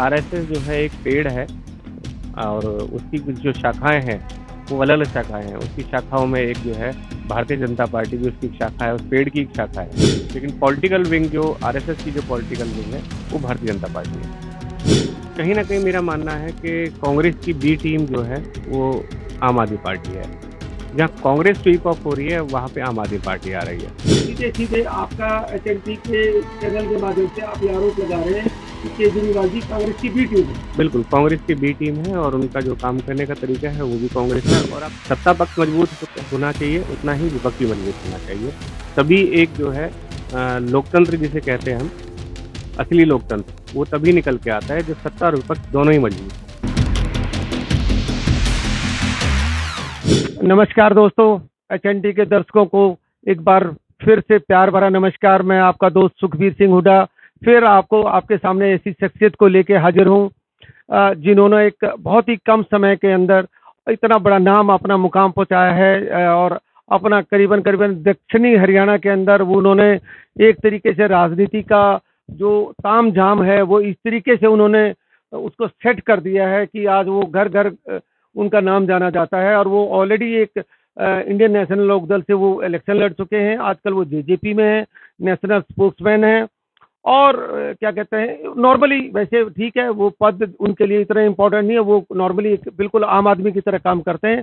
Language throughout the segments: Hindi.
आरएसएस जो है एक पेड़ है और उसकी कुछ जो शाखाएं हैं वो अलग अलग शाखाएं हैं। उसकी शाखाओं में एक जो है भारतीय जनता पार्टी भी उसकी एक शाखा है, उस पेड़ की एक शाखा है। लेकिन पॉलिटिकल विंग जो आरएसएस की जो पॉलिटिकल विंग है वो भारतीय जनता पार्टी है। कहीं ना कहीं मेरा मानना है कि कांग्रेस की बी टीम जो है वो आम आदमी पार्टी है। जहाँ कांग्रेस स्वीप ऑफ हो रही है वहाँ पे आम आदमी पार्टी आ रही है। सीधे सीधे आपका एचएनटी के चैनल के माध्यम से आप ये आरोप लगा रहे हैं कि केजरीवाल जी कांग्रेस की बी टीम है। बिल्कुल कांग्रेस की बी टीम है और उनका जो काम करने का तरीका है वो भी कांग्रेस है। और अब सत्ता पक्ष मजबूत होना चाहिए, उतना ही विपक्ष भी मजबूत होना चाहिए। तभी एक जो है लोकतंत्र जिसे कहते हैं हम, असली लोकतंत्र, वो तभी निकल के आता है जब सत्ता और विपक्ष दोनों ही मजबूत। नमस्कार दोस्तों, एचएनटी के दर्शकों को एक बार फिर से प्यार भरा नमस्कार। मैं आपका दोस्त सुखबीर सिंह हुड्डा फिर आपको आपके सामने ऐसी शख्सियत को लेके हाजिर हूँ जिन्होंने एक बहुत ही कम समय के अंदर इतना बड़ा नाम अपना मुकाम पहुंचाया है और अपना करीबन करीबन दक्षिणी हरियाणा के अंदर वो उन्होंने एक तरीके से राजनीति का जो ताम झाम है वो इस तरीके से उन्होंने उसको सेट कर दिया है कि आज वो घर घर उनका नाम जाना जाता है। और वो ऑलरेडी एक इंडियन नेशनल लोकदल से वो इलेक्शन लड़ चुके हैं। आजकल वो जेजेपी में है, नेशनल स्पोक्समैन है। और क्या कहते हैं, नॉर्मली वैसे ठीक है, वो पद उनके लिए इतना इम्पोर्टेंट नहीं है। वो नॉर्मली बिल्कुल आम आदमी की तरह काम करते हैं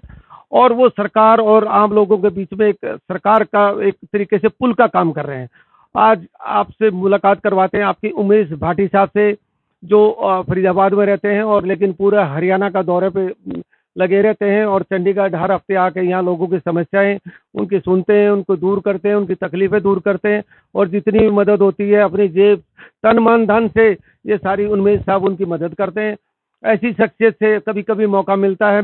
और वो सरकार और आम लोगों के बीच में एक सरकार का एक तरीके से पुल का काम कर रहे हैं। आज आपसे मुलाकात करवाते हैं आपकी उमेश भाटी साहब से, जो फरीदाबाद में रहते हैं और लेकिन पूरा हरियाणा का दौरे पे लगे रहते हैं और चंडीगढ़ हर हफ्ते आके यहाँ लोगों की समस्याएं उनकी सुनते हैं, उनको दूर करते हैं, उनकी तकलीफें दूर करते हैं और जितनी भी मदद होती है अपनी जेब तन मन धन से ये सारी उन्मेष साहब उनकी मदद करते हैं। ऐसी शख्सियत से कभी कभी मौका मिलता है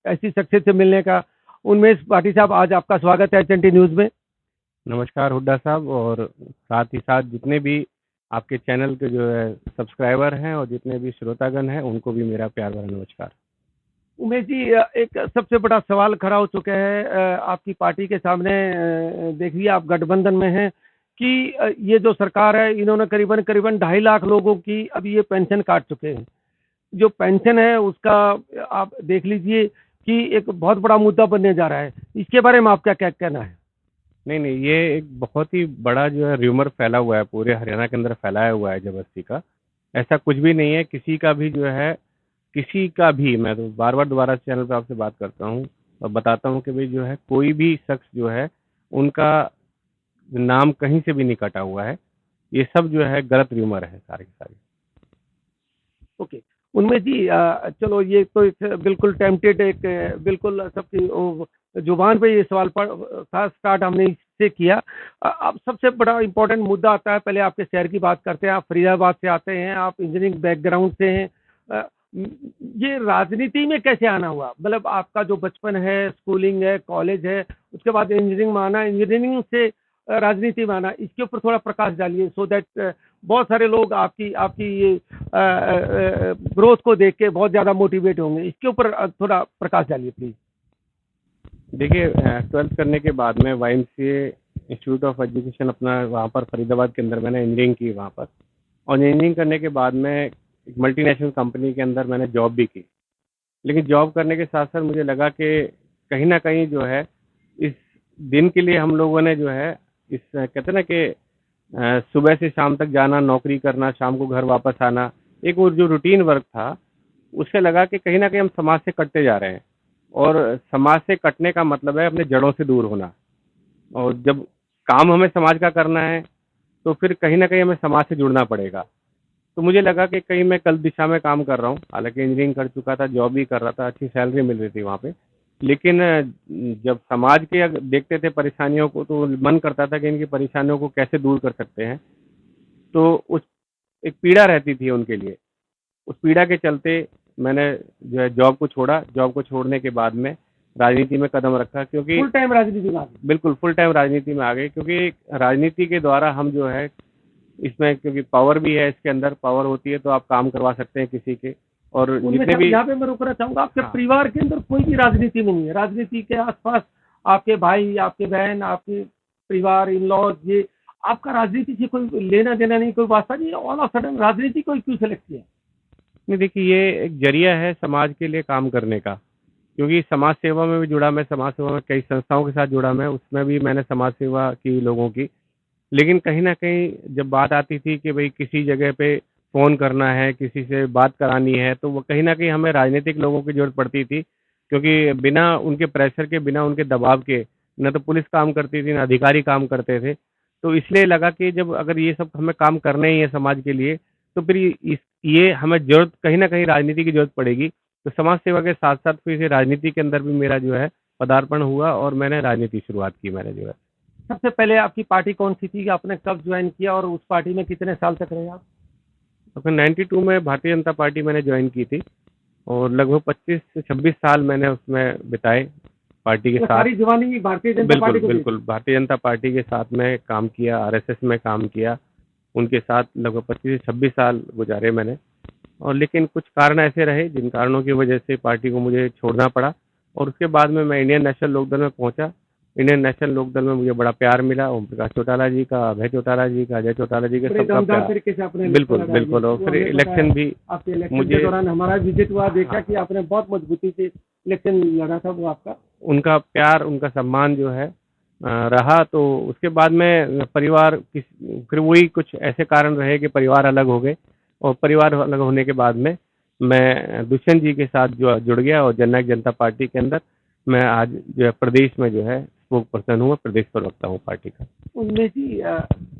ऐसी शख्सियत से मिलने का। उन्मेष भाटी साहब, आज आपका स्वागत है एचएनटी न्यूज में। नमस्कार हुड्डा साहब, और साथ ही साथ जितने भी आपके चैनल के जो है सब्सक्राइबर हैं और जितने भी श्रोतागण हैं उनको भी मेरा प्यार भरा नमस्कार। उमेश जी, एक सबसे बड़ा सवाल खड़ा हो चुका है आपकी पार्टी के सामने। देखिए, आप गठबंधन में हैं कि ये जो सरकार है इन्होंने करीबन करीबन 2.5 लाख लोगों की अभी ये पेंशन काट चुके हैं। जो पेंशन है उसका आप देख लीजिए कि एक बहुत बड़ा मुद्दा बनने जा रहा है। इसके बारे में आपका क्या कहना है? नहीं नहीं, ये एक बहुत ही बड़ा जो है र्यूमर फैला हुआ है, पूरे हरियाणा के अंदर फैलाया हुआ है जबरदस्ती का। ऐसा कुछ भी नहीं है। किसी का भी जो है, किसी का भी, मैं तो बार बार दोबारा चैनल पे आपसे बात करता हूँ और बताता हूँ कि भाई जो है कोई भी शख्स जो है उनका नाम कहीं से भी नहीं कटा हुआ है। ये सब जो है गलत र्यूमर है सारे के सारे। ओके उन्मेष जी, चलो ये तो एक बिल्कुल टेम्पटेड एक बिल्कुल सबकी जुबान पे ये सवाल पर था, स्टार्ट हमने इससे किया। अब सबसे बड़ा इम्पोर्टेंट मुद्दा आता है। पहले आपके शहर की बात करते हैं। आप फरीदाबाद से आते हैं, आप इंजीनियरिंग बैकग्राउंड से हैं। अ, ये राजनीति में कैसे आना हुआ? मतलब आपका जो बचपन है, स्कूलिंग है, कॉलेज है, उसके बाद इंजीनियरिंग में आना, इंजीनियरिंग से राजनीति में आना, इसके ऊपर थोड़ा प्रकाश डालिए सो दैट बहुत सारे लोग आपकी आपकी ये ग्रोथ को देख के बहुत ज़्यादा मोटिवेट होंगे। इसके ऊपर थोड़ा प्रकाश डालिए प्लीज। देखिए, 12th करने के बाद में YMCA इंस्टीट्यूट ऑफ एजुकेशन अपना वहाँ पर फरीदाबाद के अंदर मैंने इंजीनियरिंग की वहाँ पर। और इंजीनियरिंग करने के बाद में एक मल्टीनेशनल कंपनी के अंदर मैंने जॉब भी की। लेकिन जॉब करने के साथ साथ मुझे लगा कि कहीं ना कहीं जो है इस दिन के लिए हम लोगों ने जो है इस कहते हैं ना कि सुबह से शाम तक जाना, नौकरी करना, शाम को घर वापस आना, एक वो जो रूटीन वर्क था, उससे लगा कि कहीं ना कहीं हम समाज से कटते जा रहे हैं। और समाज से कटने का मतलब है अपने जड़ों से दूर होना। और जब काम हमें समाज का करना है तो फिर कहीं ना कहीं हमें समाज से जुड़ना पड़ेगा। तो मुझे लगा कि कहीं मैं गलत दिशा में काम कर रहा हूँ। हालांकि इंजीनियरिंग कर चुका था, जॉब भी कर रहा था, अच्छी सैलरी मिल रही थी वहाँ पे। लेकिन जब समाज के देखते थे परेशानियों को तो मन करता था कि इनकी परेशानियों को कैसे दूर कर सकते हैं। तो उस एक पीड़ा रहती थी उनके लिए। उस पीड़ा के चलते मैंने जो है जॉब को छोड़ा। जॉब को छोड़ने के बाद में राजनीति में कदम रखा, क्योंकि फुल टाइम राजनीति में आ गए। बिल्कुल फुल टाइम राजनीति में आ गए। क्योंकि राजनीति के द्वारा हम जो है इसमें, क्योंकि पावर भी है, इसके अंदर पावर होती है तो आप काम करवा सकते हैं किसी के। और जितने भी यहाँ पे मैं रोकना चाहूंगा, आपके हाँ, परिवार के अंदर कोई भी राजनीति में नहीं है? राजनीति के आसपास आपके भाई, आपके बहन, आपके परिवार, इन लॉज, ये आपका राजनीति से कोई लेना देना नहीं, कोई वास्ता नहीं? ऑल ऑफ सडन राजनीति को क्यों सेलेक्ट किया? नहीं, देखिए ये एक जरिया है समाज के लिए काम करने का, क्योंकि समाज सेवा में भी जुड़ा मैं, समाज सेवा में कई संस्थाओं के साथ जुड़ा मैं, उसमें भी मैंने समाज सेवा की लोगों की। लेकिन कहीं न कहीं जब बात आती थी कि भई किसी जगह पे फ़ोन करना है, किसी से बात करानी है, तो वो कहीं न कहीं हमें राजनीतिक लोगों की ज़रूरत पड़ती थी, क्योंकि बिना उनके प्रेशर के, बिना उनके दबाव के, ना तो पुलिस काम करती थी, ना अधिकारी काम करते थे। तो इसलिए लगा कि जब अगर ये सब हमें काम करने ही है समाज के लिए, तो फिर ये हमें ज़रूरत कहीं न कहीं राजनीति की ज़रूरत पड़ेगी। तो समाज सेवा के साथ-साथ फिर से राजनीति के अंदर भी मेरा जो है पदार्पण हुआ और मैंने राजनीति शुरुआत की मैंने जो है। सबसे पहले आपकी पार्टी कौन-सी थी? आपने कब जॉइन किया और उस पार्टी में कितने साल तक रहे आप? अपने 92 में भारतीय जनता पार्टी मैंने ज्वाइन की थी और लगभग 25 से 26 साल मैंने उसमें बिताए पार्टी के तो साथ। सारी जवानी भारतीय जनता बिल्कुल, पार्टी को दी बिल्कुल। थी। भारतीय जनता पार्टी के साथ में काम किया, आरएसएस में काम किया। उनके साथ लगभग 25 से 26 साल गुज़ारे मैंने। और लेकिन कुछ कारण ऐसे रहे जिन कारणों की वजह से पार्टी को मुझे छोड़ना पड़ा और उसके बाद में मैं इंडियन नेशनल लोकदल में पहुंचा। इंडियन नेशनल लोकदल में मुझे बड़ा प्यार मिला, ओम प्रकाश चौटाला जी का, अभय चौटाला जी का, अजय चौटाला जी का, बड़े सबका दमदार प्यार। तरीके से आपने बिल्कुल, इलेक्शन लड़ा बिल्कुल। और वो फिर हमें पता है। इलेक्शन भी आपके इलेक्शन के मुझे दौरान हमारा विजिट हुआ, देखा हाँ, कि आपने बहुत मजबूती से इलेक्शन लड़ा था वो आपका। उनका प्यार, उनका सम्मान जो है रहा। तो उसके बाद में परिवार फिर वही कुछ ऐसे कारण रहे कि परिवार अलग हो गए और परिवार अलग होने के बाद में मैं दुष्यंत जी के साथ जो जुड़ गया और जननायक जनता पार्टी के अंदर मैं आज जो है प्रदेश में जो है स्पोक पर्सन हूँ, मैं प्रदेश प्रवक्ता हूँ पार्टी का। उनमें जी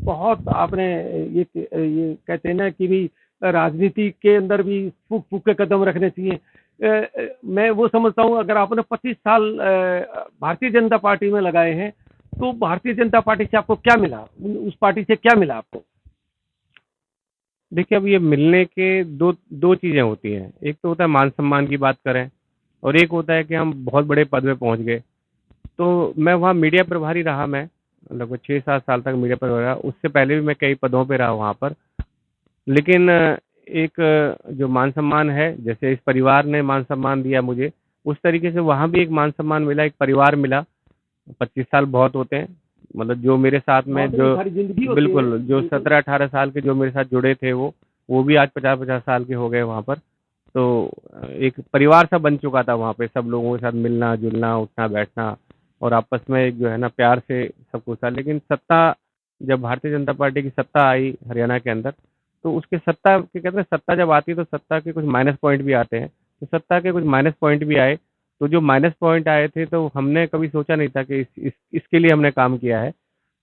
बहुत आपने ये कहते हैं ना कि भी राजनीति के अंदर भी फूक फूक के कदम रखने चाहिए। मैं वो समझता हूँ अगर आपने 25 साल भारतीय जनता पार्टी में लगाए हैं तो भारतीय जनता पार्टी से आपको क्या मिला? उस पार्टी से क्या मिला आपको? देखिए, अब ये मिलने के दो दो चीज़ें होती हैं। एक तो होता है मान सम्मान की बात करें और एक होता है कि हम बहुत बड़े पद पे पहुँच गए। तो मैं वहाँ मीडिया प्रभारी रहा मैं, लगभग 6-7 साल तक मीडिया प्रभारी रहा। उससे पहले भी मैं कई पदों पे रहा वहाँ पर। लेकिन एक जो मान-सम्मान है, जैसे इस परिवार ने मान-सम्मान दिया मुझे, उस तरीके से वहाँ भी एक मान-सम्मान मिला, एक परिवार मिला। 25 साल बहुत होते हैं। मतलब जो मेरे साथ में बहुत बड़ी जो सारी जिंदगी होती है। बिल्कुल, जो बिल्कुल। 17-18 साल के जो मेरे साथ जुड़े थे वो भी आज 50-50 साल के हो गए वहाँ पर। तो एक परिवार सा बन चुका था वहाँ पे, सब लोगों के साथ मिलना-जुलना, उठना-बैठना और आपस में एक जो है ना प्यार से सब कुछ था। लेकिन सत्ता जब भारतीय जनता पार्टी की सत्ता आई हरियाणा के अंदर, तो उसके सत्ता के कहते हैं सत्ता जब आती है तो सत्ता के कुछ माइनस पॉइंट भी आते हैं। तो सत्ता के कुछ माइनस पॉइंट भी आए, तो जो माइनस पॉइंट आए थे तो हमने कभी सोचा नहीं था कि इसके लिए हमने काम किया है।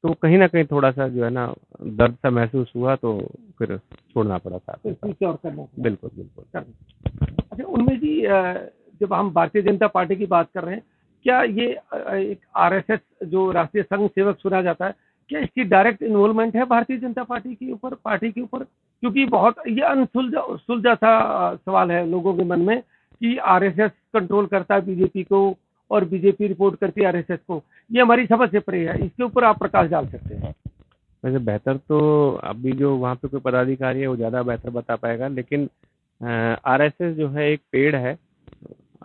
तो कहीं न कहीं थोड़ा-सा जो है ना दर्द सा महसूस हुआ तो फिर छोड़ना पड़ा साथ तो में साथ। कुछ और करना था। बिल्कुल, बिल्कुल। अच्छा उनमें जी जब हम भारतीय जनता पार्टी की बात कर रहे हैं, क्या ये एक आरएसएस जो राष्ट्रीय संघ सेवक सुना जाता है, क्या इसकी डायरेक्ट इन्वॉल्वमेंट है भारतीय जनता पार्टी के ऊपर, पार्टी के ऊपर? क्योंकि बहुत ये अनसुलझा सुलझा सा सवाल है लोगों के मन में कि आरएसएस कंट्रोल करता है बीजेपी को और बीजेपी रिपोर्ट करती है आरएसएस को। ये हमारी समझ से परे है, इसके ऊपर आप प्रकाश डाल सकते हैं। वैसे बेहतर तो अभी जो वहाँ पे कोई पदाधिकारी है वो ज़्यादा बेहतर बता पाएगा, लेकिन आरएसएस जो है एक पेड़ है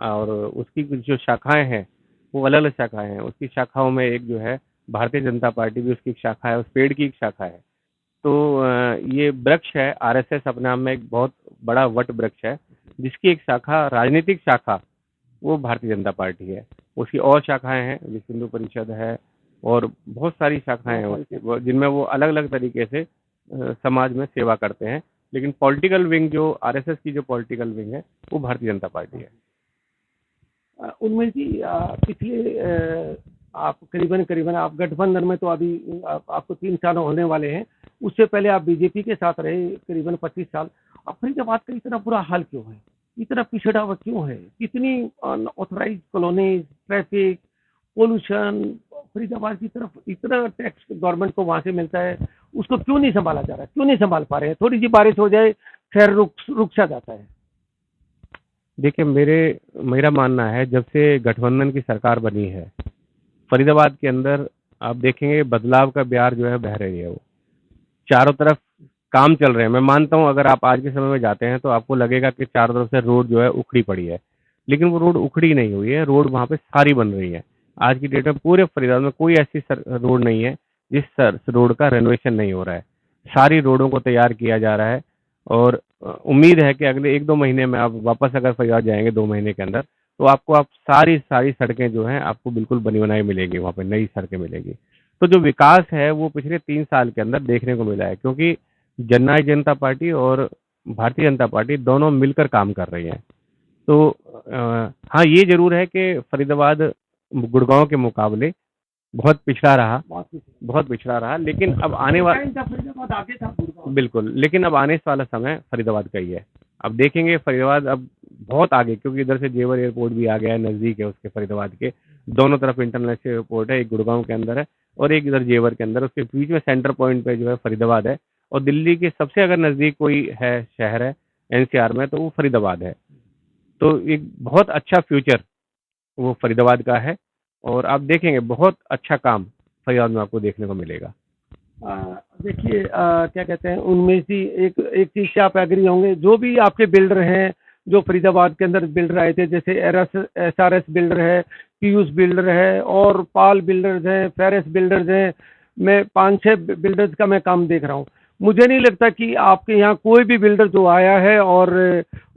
और उसकी कुछ जो शाखाएँ हैं, वो अलग-अलग शाखाएँ हैं। उसकी शाखाओं में एक जो है भारतीय जनता पार्टी भी उसकी एक शाखा है, उस पेड़ की एक शाखा है। तो ये वृक्ष है, आरएसएस अपने आप में एक बहुत बड़ा वट वृक्ष है, जिसकी एक शाखा, राजनीतिक शाखा, वो भारतीय जनता पार्टी है। उसकी और शाखाएँ हैं, विश्व हिंदू परिषद है और बहुत सारी शाखाएँ हैं उसकी, जिनमें वो अलग-अलग तरीके से समाज में सेवा करते हैं। लेकिन पॉलिटिकल विंग जो आरएसएस की जो पॉलिटिकल विंग है, वो भारतीय जनता पार्टी है। उनमें जी पिछले आप करीबन आप गठबंधन में तो अभी आपको 3 साल होने वाले हैं। उससे पहले आप बीजेपी के साथ रहे करीबन 25 साल। अब फरीदाबाद का इतना बुरा हाल क्यों है? इतना पिछड़ा हुआ क्यों है? कितनी unauthorized colonies, traffic, pollution, Faridabad की तरफ इतना टैक्स गवर्नमेंट को वहाँ से मिलता है, उसको क्यों नहीं सँभाला जा रहा है? क्यों नहीं सँभाल पा रहे हैं? थोड़ी-सी बारिश हो जाए, खैर रुक सा जाता है। देखिए, मेरा मानना है जब से गठबंधन की सरकार बनी है, फरीदाबाद के अंदर आप देखेंगे बदलाव का बयार जो है बह रही है वो। चारों तरफ काम चल रहे हैं। मैं मानता हूँ अगर आप आज के समय में जाते हैं तो आपको लगेगा कि चारों तरफ से रोड जो है उखड़ी पड़ी है। लेकिन वो रोड उखड़ी नहीं हुई है, रोड वहाँ पे सारी बन रही है। आज की डेट में पूरे फरीदाबाद में कोई ऐसी रोड नहीं है जिस रोड का रेनोवेशन नहीं हो रहा है। सारी रोडों को तैयार किया जा रहा है और उम्मीद है कि अगले 1-2 महीने में आप वापस अगर फरीदाबाद जाएँगे 2 महीने के अंदर, तो आपको आप सारी सड़कें जो हैं आपको बिल्कुल बनी-बनाई मिलेगी वहाँ पे, नई सड़कें मिलेगी। तो जो विकास है वो पिछले 3 साल के अंदर देखने को मिला है, क्योंकि जननायक जनता पार्टी और भारतीय जनता पार्टी दोनों मिलकर काम कर रही हैं। तो हाँ, ये ज़रूर है कि फरीदाबाद गुड़गाँव के मुकाबले बहुत पिछड़ा रहा, बहुत पिछड़ा रहा, लेकिन अब आने वा फरीदाबाद आगे था गुड़गांव। बिल्कुल, लेकिन अब आने वाला समय फरीदाबाद का ही है। अब देखेंगे फरीदाबाद अब बहुत आगे, क्योंकि इधर से जेवर एयरपोर्ट भी आ गया है, नज़दीक है उसके फरीदाबाद के। दोनों तरफ इंटरनेशनल एयरपोर्ट है, एक गुड़गाँव के अंदर है और एक इधर जेवर के अंदर। उसके बीच में सेंटर पॉइंट पे जो है फरीदाबाद है, और दिल्ली के सबसे अगर नज़दीक कोई है शहर है एनसीआर में, तो वो फरीदाबाद है। तो एक बहुत अच्छा फ्यूचर वो फरीदाबाद का है, और आप देखेंगे बहुत अच्छा काम फरीदाबाद में आपको देखने को मिलेगा। देखिए, क्या कहते हैं, उनमें से एक एक चीज से आप एग्री होंगे, जो भी आपके बिल्डर हैं जो फरीदाबाद के अंदर बिल्डर आए थे, जैसे SRS बिल्डर है, पीयूष बिल्डर है और पाल बिल्डर्स हैं, फेरस बिल्डर्स हैं। मैं 5-6 बिल्डर्स का मैं काम देख रहा हूँ। मुझे नहीं लगता कि आपके यहाँ कोई भी बिल्डर जो आया है और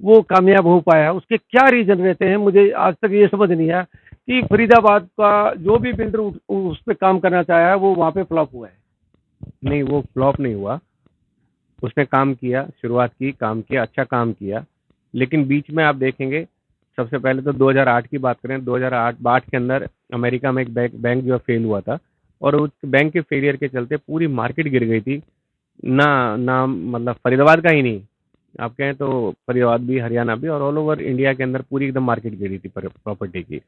वो कामयाब हो पाया। उसके क्या रीजन रहते हैं, मुझे आज तक ये समझ नहीं आया कि फरीदाबाद का जो भी बिल्डर उस पर काम करना चाहा है वो वहाँ पे फ्लॉप हुआ है। नहीं, वो फ्लॉप नहीं हुआ, उसने काम किया, शुरुआत की, काम किया, अच्छा काम किया, लेकिन बीच में आप देखेंगे, सबसे पहले तो 2008 की बात करें, 2008 के अंदर अमेरिका में एक बैंक जो है फेल हुआ था, और उस बैंक के फेलियर के चलते पूरी मार्केट गिर गई थी। नाम मतलब फरीदाबाद का ही नहीं, आप कहें तो फरीदाबाद भी, हरियाणा भी, और ऑल ओवर इंडिया के अंदर पूरी एकदम मार्केट गिरी थी प्रॉपर्टी की।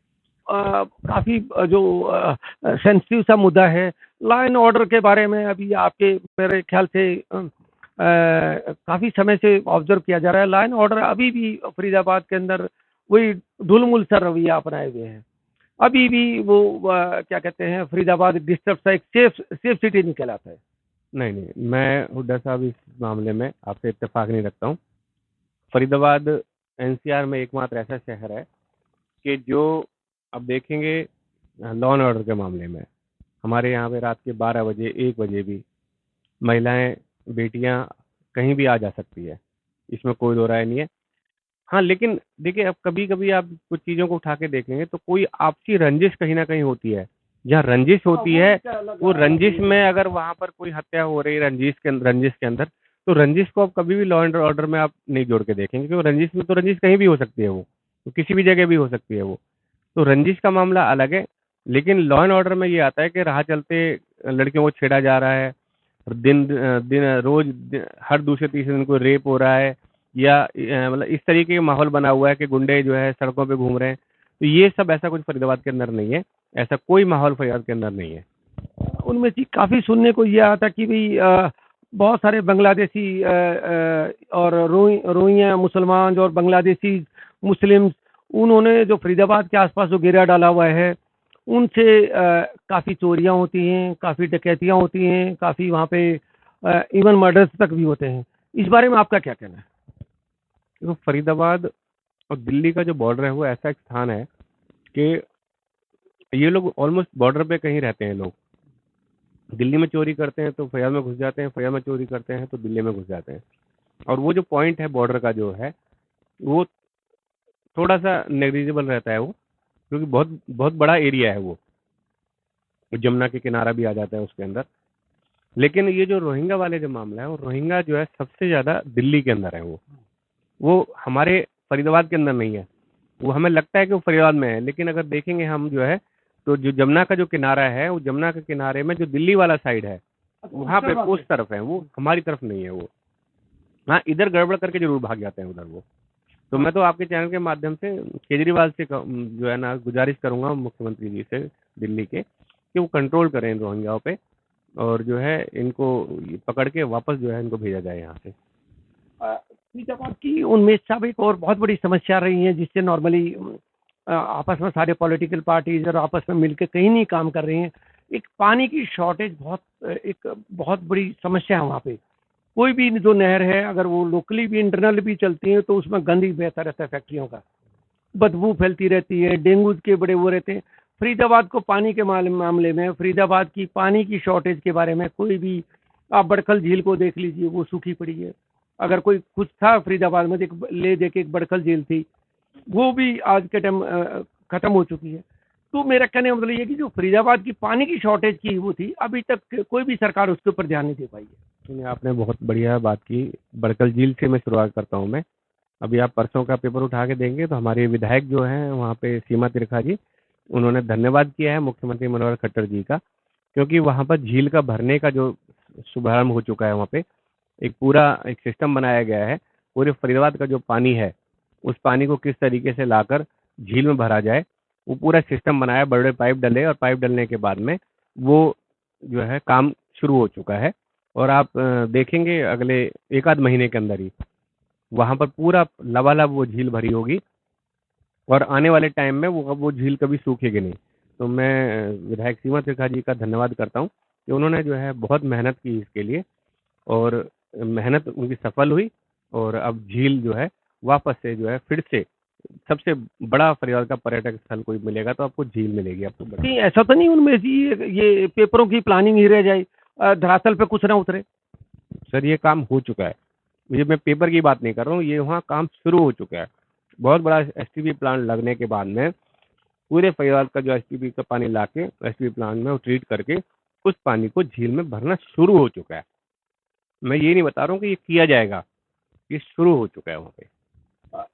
काफी जो सेंसिटिव सा मुद्दा है, लॉ एंड ऑर्डर के बारे में अभी आपके मेरे ख्याल से काफी समय से ऑब्जर्व किया जा रहा है। लॉ एंड ऑर्डर अभी भी फरीदाबाद के अंदर वही ढुलमुल सा रवैया अपनाए हुए हैं। अभी भी वो क्या कहते हैं, फरीदाबाद डिस्टर्ब सा एक सेफ सिटी नहीं कहलाता है। नहीं, मैं हुड्डा साहब इस मामले में आपसे इत्तेफाक नहीं रखता हूँ। फरीदाबाद एनसीआर में एकमात्र ऐसा शहर है कि जो अब देखेंगे लॉ एंड ऑर्डर के मामले में, हमारे यहाँ पे रात के 12 बजे 1 बजे भी महिलाएं, बेटियां कहीं भी आ जा सकती है, इसमें कोई दो राय नहीं है। हाँ, लेकिन देखिए, अब कभी कभी आप कुछ चीज़ों को उठा के देखेंगे तो कोई आपसी रंजिश कहीं ना कहीं होती है। जहाँ रंजिश होती है, वो रंजिश में अगर वहाँ पर कोई हत्या हो रही है रंजिश के अंदर, तो रंजिश को आप कभी भी लॉ एंड ऑर्डर में आप नहीं जोड़ के देखेंगे, क्योंकि रंजिश में तो रंजिश कहीं भी हो सकती है, वो तो किसी भी जगह भी हो सकती है वो। तो रंजिश का मामला अलग है, लेकिन लॉ एंड ऑर्डर में ये आता है कि राह चलते लड़कियों को छेड़ा जा रहा है, दिन दिन रोज हर दूसरे तीसरे दिन कोई रेप हो रहा है, या मतलब इस तरीके का माहौल बना हुआ है कि गुंडे जो है सड़कों पे घूम रहे हैं। तो ये सब ऐसा कुछ फरीदाबाद के अंदर नहीं है, ऐसा कोई माहौल फरीदाबाद के अंदर नहीं है। उनमें से काफी सुनने को ये आता कि भाई बहुत सारे बांग्लादेशी और रोहिंग्या मुसलमान और बांग्लादेशी मुस्लिम्स, उन्होंने जो फरीदाबाद के आसपास जो घेरा डाला हुआ है, उनसे काफी चोरियां होती हैं, काफी डकैतियां होती हैं, काफी वहाँ पे इवन मर्डर्स तक भी होते हैं। इस बारे में आपका क्या कहना है? देखो, फरीदाबाद और दिल्ली का जो बॉर्डर है वो ऐसा एक स्थान है कि ये लोग ऑलमोस्ट बॉर्डर पे कहीं रहते हैं लोग। दिल्ली में चोरी करते हैं तो फरियाद में घुस जाते हैं, फरियाद में चोरी करते हैं तो दिल्ली में घुस जाते हैं। और वो जो पॉइंट है बॉर्डर का जो है, वो थोड़ा सा नेग्लिजिबल रहता है वो, क्योंकि बहुत बहुत बड़ा एरिया है वो, जमुना के किनारा भी आ जाता है उसके अंदर। लेकिन ये जो रोहिंग्या वाले जो मामला है, वो रोहिंग्या जो है सबसे ज़्यादा दिल्ली के अंदर है। वो हमारे फरीदाबाद के अंदर नहीं है। वो हमें लगता है कि वो फरीदाबाद में है, लेकिन अगर देखेंगे हम जो है, तो जो जमुना का जो किनारा है, वो जमुना के किनारे में जो दिल्ली वाला साइड है, वहाँ पे उस तरफ है, वो हमारी तरफ नहीं है वो। हाँ, इधर गड़बड़ करके जरूर भाग जाते हैं उधर वो। तो मैं तो आपके चैनल के माध्यम से केजरीवाल से जो है ना गुजारिश करूंगा, मुख्यमंत्री जी से दिल्ली के, कि वो कंट्रोल करें इन रोहिंग्याओं पे, और जो है इनको पकड़ के वापस जो है इनको भेजा जाए यहाँ से। फरीदाबाद की उनमें सब एक और बहुत बड़ी समस्या रही है, जिससे नॉर्मली आपस में सारे पॉलिटिकल पार्टीज और आपस में मिलकर कहीं नहीं काम कर रही हैं। एक पानी की शॉर्टेज एक बहुत बड़ी समस्या है वहाँ पे। कोई भी जो नहर है, अगर वो लोकली भी इंटरनल भी चलती है, तो उसमें गंद ही बहता रहता है, फैक्ट्रियों का बदबू फैलती रहती है, डेंगू के बड़े वो रहते हैं। फरीदाबाद को पानी के मामले में, फरीदाबाद की पानी की शॉर्टेज के बारे में कोई भी, आप बड़खल झील को देख लीजिए, वो सूखी पड़ी है। अगर कोई कुछ था फरीदाबाद में, एक ले दे के एक बड़कल झील थी, वो भी आज के टाइम खत्म हो चुकी है। तो मेरा कहने का मतलब ये कि जो फरीदाबाद की पानी की शॉर्टेज की वो थी, अभी तक कोई भी सरकार उसके ऊपर ध्यान नहीं दे पाई है। सुनिए, आपने बहुत बढ़िया बात की। बड़कल झील से मैं शुरुआत करता हूँ मैं। अभी आप परसों का पेपर उठा के देंगे तो हमारे विधायक जो हैं वहाँ पे सीमा त्रिखा जी, उन्होंने धन्यवाद किया है मुख्यमंत्री मनोहर खट्टर जी का, क्योंकि वहाँ पर झील का भरने का जो शुभारंभ हो चुका है, वहाँ पे एक पूरा एक सिस्टम बनाया गया है। पूरे फरीदाबाद का जो पानी है, उस पानी को किस तरीके से लाकर झील में भरा जाए, वो पूरा सिस्टम बनाया। बड़े बड़े पाइप डले और पाइप डलने के बाद में वो जो है काम शुरू हो चुका है। और आप देखेंगे अगले एक आध महीने के अंदर ही वहाँ पर पूरा लबालब वो झील भरी होगी और आने वाले टाइम में वो झील कभी सूखेगी नहीं। तो मैं विधायक सीमा त्रिखा जी का धन्यवाद करता हूँ कि उन्होंने जो है बहुत मेहनत की इसके लिए, और मेहनत उनकी सफल हुई। और अब झील जो है वापस से जो है फिर से सबसे बड़ा फरीदाबाद का पर्यटक स्थल कोई मिलेगा तो आपको झील मिलेगी आपको बड़ी। नहीं, ऐसा तो नहीं उनमें ये पेपरों की प्लानिंग ही रह जाए, धरातल पे कुछ ना उतरे। सर, ये काम हो चुका है। ये मैं पेपर की बात नहीं कर रहा हूँ, ये वहाँ काम शुरू हो चुका है। बहुत बड़ा एसटीपी प्लांट लगने के बाद में पूरे फरीदाबाद का जो एसटीपी का पानी लाके एसटीपी प्लांट में ट्रीट करके उस पानी को झील में भरना शुरू हो चुका है। मैं ये नहीं बता रहा हूँ कि ये किया जाएगा, ये शुरू हो चुका है वहाँ पे।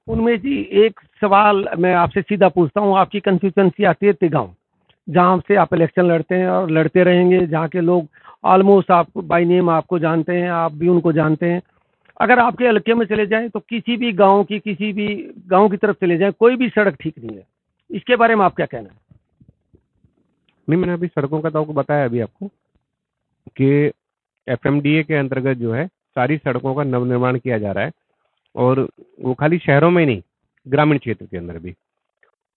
उनमें जी एक सवाल मैं आपसे सीधा पूछता हूँ, आपकी कंस्टिट्यूंसी आती है तिगांव, जहाँ से आप इलेक्शन लड़ते हैं और लड़ते रहेंगे, जहाँ के लोग ऑलमोस्ट आपको बाय नेम आपको जानते हैं, आप भी उनको जानते हैं। अगर आपके हल्के में चले जाएं तो किसी भी गांव की, किसी भी गांव की तरफ चले जाएं, कोई भी सड़क ठीक नहीं है। इसके बारे में आप क्या कहना है? नहीं, मैंने अभी सड़कों का तो आपको बताया अभी आपको कि एफएमडीए के अंतर्गत जो है सारी सड़कों का नवनिर्माण किया जा रहा है। और वो खाली शहरों में ही नहीं, ग्रामीण क्षेत्र के अंदर भी,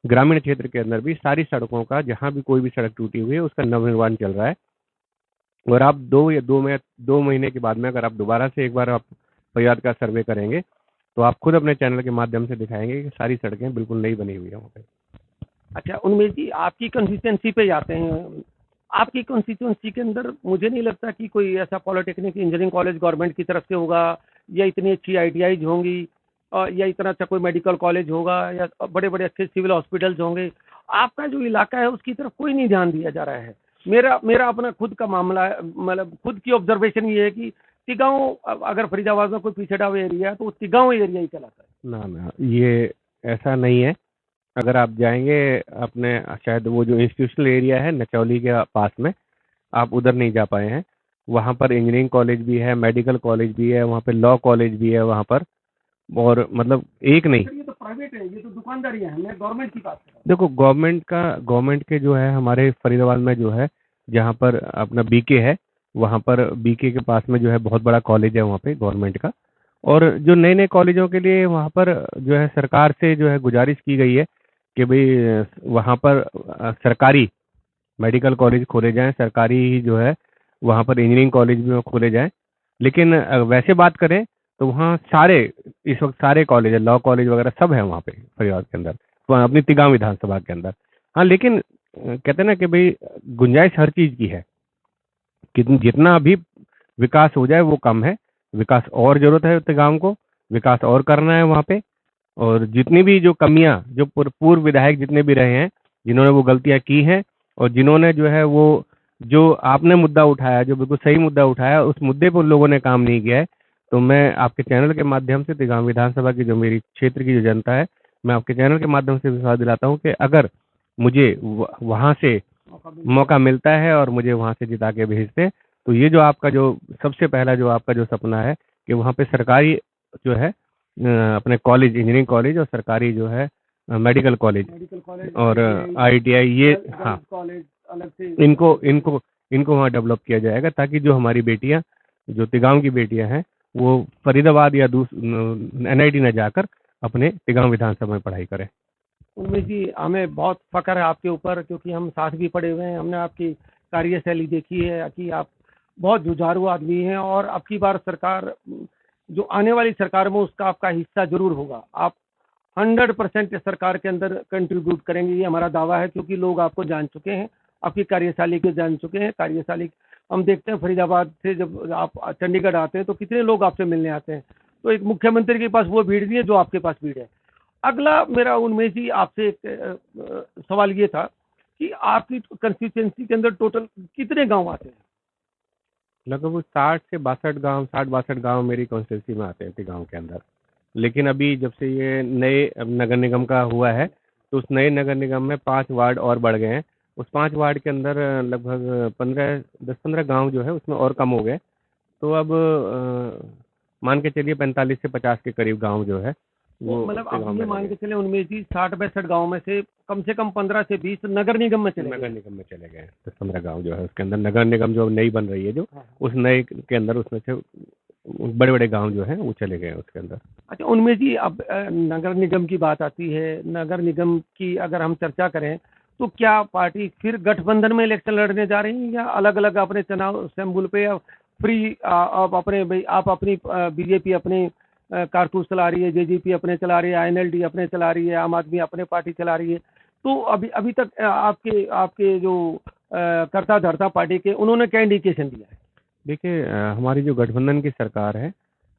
ग्रामीण क्षेत्र के अंदर भी सारी सड़कों का, जहाँ भी कोई भी सड़क टूटी हुई है उसका नवनिर्माण चल रहा है। और आप 2 महीने के बाद में अगर आप दोबारा से एक बार आप फरियाद का सर्वे करेंगे तो आप खुद अपने चैनल के माध्यम से दिखाएंगे कि सारी सड़कें बिल्कुल नई बनी हुई है वहाँ पे। अच्छा उनमें जी आपकी कंस्टिट्यूंसी पे जाते हैं, आपकी कंस्टिट्यूंसी के अंदर मुझे नहीं लगता कि कोई ऐसा पॉलिटेक्निक इंजीनियरिंग कॉलेज गवर्नमेंट की तरफ से होगा, या इतनी अच्छी आईटीआईज होंगी, या इतना अच्छा कोई मेडिकल कॉलेज होगा, या बड़े बड़े अच्छे सिविल हॉस्पिटल्स होंगे। आपका जो इलाका है उसकी तरफ कोई नहीं ध्यान दिया जा रहा है। मेरा मेरा अपना खुद का मामला है, मतलब खुद की ऑब्जर्वेशन ये है कि तिगांव, अगर फरीदाबाद में कोई पिछड़ा हुआ एरिया है तो वो तिगांव एरिया ही कहलाता है। ना ना, ये ऐसा नहीं है। अगर आप जाएंगे अपने, शायद वो जो इंस्टीट्यूशनल एरिया है नचौली के पास में, आप उधर नहीं जा पाए हैं। वहाँ पर इंजीनियरिंग कॉलेज भी है, मेडिकल कॉलेज भी है, वहाँ पे लॉ कॉलेज भी है वहाँ पर। और मतलब एक नहीं। ये तो प्राइवेट है, ये तो दुकानदारी है, मैं गवर्नमेंट की बात कर रहा हूँ। देखो, गवर्नमेंट के जो है हमारे फरीदाबाद में जो है, जहाँ पर अपना बीके है, वहाँ पर बीके के पास में जो है बहुत बड़ा कॉलेज है वहाँ पे गवर्नमेंट का। और जो नए नए कॉलेजों के लिए वहाँ पर जो है सरकार से जो है गुजारिश की गई है कि भाई वहाँ पर सरकारी मेडिकल कॉलेज खोले जाएं, सरकारी जो है वहाँ पर इंजीनियरिंग कॉलेज भी खोले जाएं। लेकिन वैसे बात करें तो वहाँ सारे, इस वक्त सारे कॉलेज है, लॉ कॉलेज वगैरह सब है वहाँ पे फरीदाबाद के अंदर, वहाँ अपनी तिगांव विधानसभा के अंदर। हाँ, लेकिन कहते हैं ना कि भाई गुंजाइश हर चीज की है, कि जितना भी विकास हो जाए वो कम है। विकास और जरूरत है तिगांव को, विकास और करना है वहाँ पे। और जितनी भी जो कमियां, जो पूर्व विधायक जितने भी रहे हैं, जिन्होंने वो गलतियां की हैं, और जिन्होंने जो है वो, जो आपने मुद्दा उठाया, जो बिल्कुल सही मुद्दा उठाया, उस मुद्दे पर उन लोगों ने काम नहीं किया है। तो मैं आपके चैनल के माध्यम से तिगांव विधानसभा की जो मेरी क्षेत्र की जो जनता है, मैं आपके चैनल के माध्यम से विश्वास दिलाता हूँ कि अगर मुझे वहाँ से मौका मिलता है और मुझे वहाँ से जिता के भेजते हैं, तो ये जो आपका जो सबसे पहला जो आपका जो सपना है कि वहाँ पे सरकारी जो है अपने कॉलेज, इंजीनियरिंग कॉलेज और सरकारी जो है मेडिकल कॉलेज और आईटीआई, ये हाँ, कॉलेज अलग से इनको इनको इनको वहाँ डेवलप किया जाएगा, ताकि जो हमारी बेटियां, जो तिगांव की बेटियां हैं, वो फरीदाबाद या एनआईटी न जाकर अपने तिगांव विधानसभा में पढ़ाई करें। उनमें जी हमें बहुत फक्र है आपके ऊपर, क्योंकि हम साथ भी पढ़े हुए हैं, हमने आपकी कार्यशैली देखी है कि आप बहुत जुझारू आदमी हैं, और अब की बार सरकार, जो आने वाली सरकार में, उसका आपका हिस्सा जरूर होगा। आप 100% सरकार के अंदर कंट्रीब्यूट करेंगे, ये हमारा दावा है, क्योंकि लोग आपको जान चुके हैं, आपकी कार्यशाली को जान चुके हैं। कार्यशाली हम देखते हैं फरीदाबाद से जब आप चंडीगढ़ आते हैं तो कितने लोग आपसे मिलने आते हैं। तो एक मुख्यमंत्री के पास वो भीड़ नहीं है जो आपके पास भीड़ है। अगला मेरा उनमें जी आपसे एक सवाल ये था कि आपकी कंस्टिट्यूएंसी के अंदर टोटल कितने गांव आते हैं? लगभग 60 से 62 गांव, 60-62 गांव मेरी कॉन्स्टिट्यूंसी में आते हैं थे गांव के अंदर। लेकिन अभी जब से ये नए नगर निगम का हुआ है, तो उस नए नगर निगम में 5 वार्ड और बढ़ गए हैं। उस 5 वार्ड के अंदर लगभग 10-15 गांव जो है उसमें और कम हो गए। तो अब मान के चलिए 45 से 50 के करीब गांव जो है वो वो मतलब उसके आप गांव ये में रह मान गए, के चले उनमें जी 60-62 गांव में से कम 15 से 20 नगर निगम में चले नगर गए। निगम में चले गए। 10-15 गांव जो है उसके अंदर नगर निगम जो नई बन रही है, जो हाँ। उस नए के अंदर उसमें से बड़े बड़े गांव जो है वो चले गए उसके अंदर। अच्छा, उनमें जी अब नगर निगम की बात आती है। नगर निगम की अगर हम चर्चा करें तो क्या पार्टी फिर गठबंधन में इलेक्शन लड़ने जा रही है या अलग अलग अपने चुनाव सिंबल पे या फ्री आप अपने भाई आप अपनी बीजेपी अपने कारतूस चला रही है, जेजेपी अपने चला रही है, आईएनएलडी अपने चला रही है, आम आदमी अपने पार्टी चला रही है। तो अभी अभी तक आपके आपके जो कर्ता धर्ता पार्टी के उन्होंने क्या इंडिकेशन दिया है? देखिए, हमारी जो गठबंधन की सरकार है,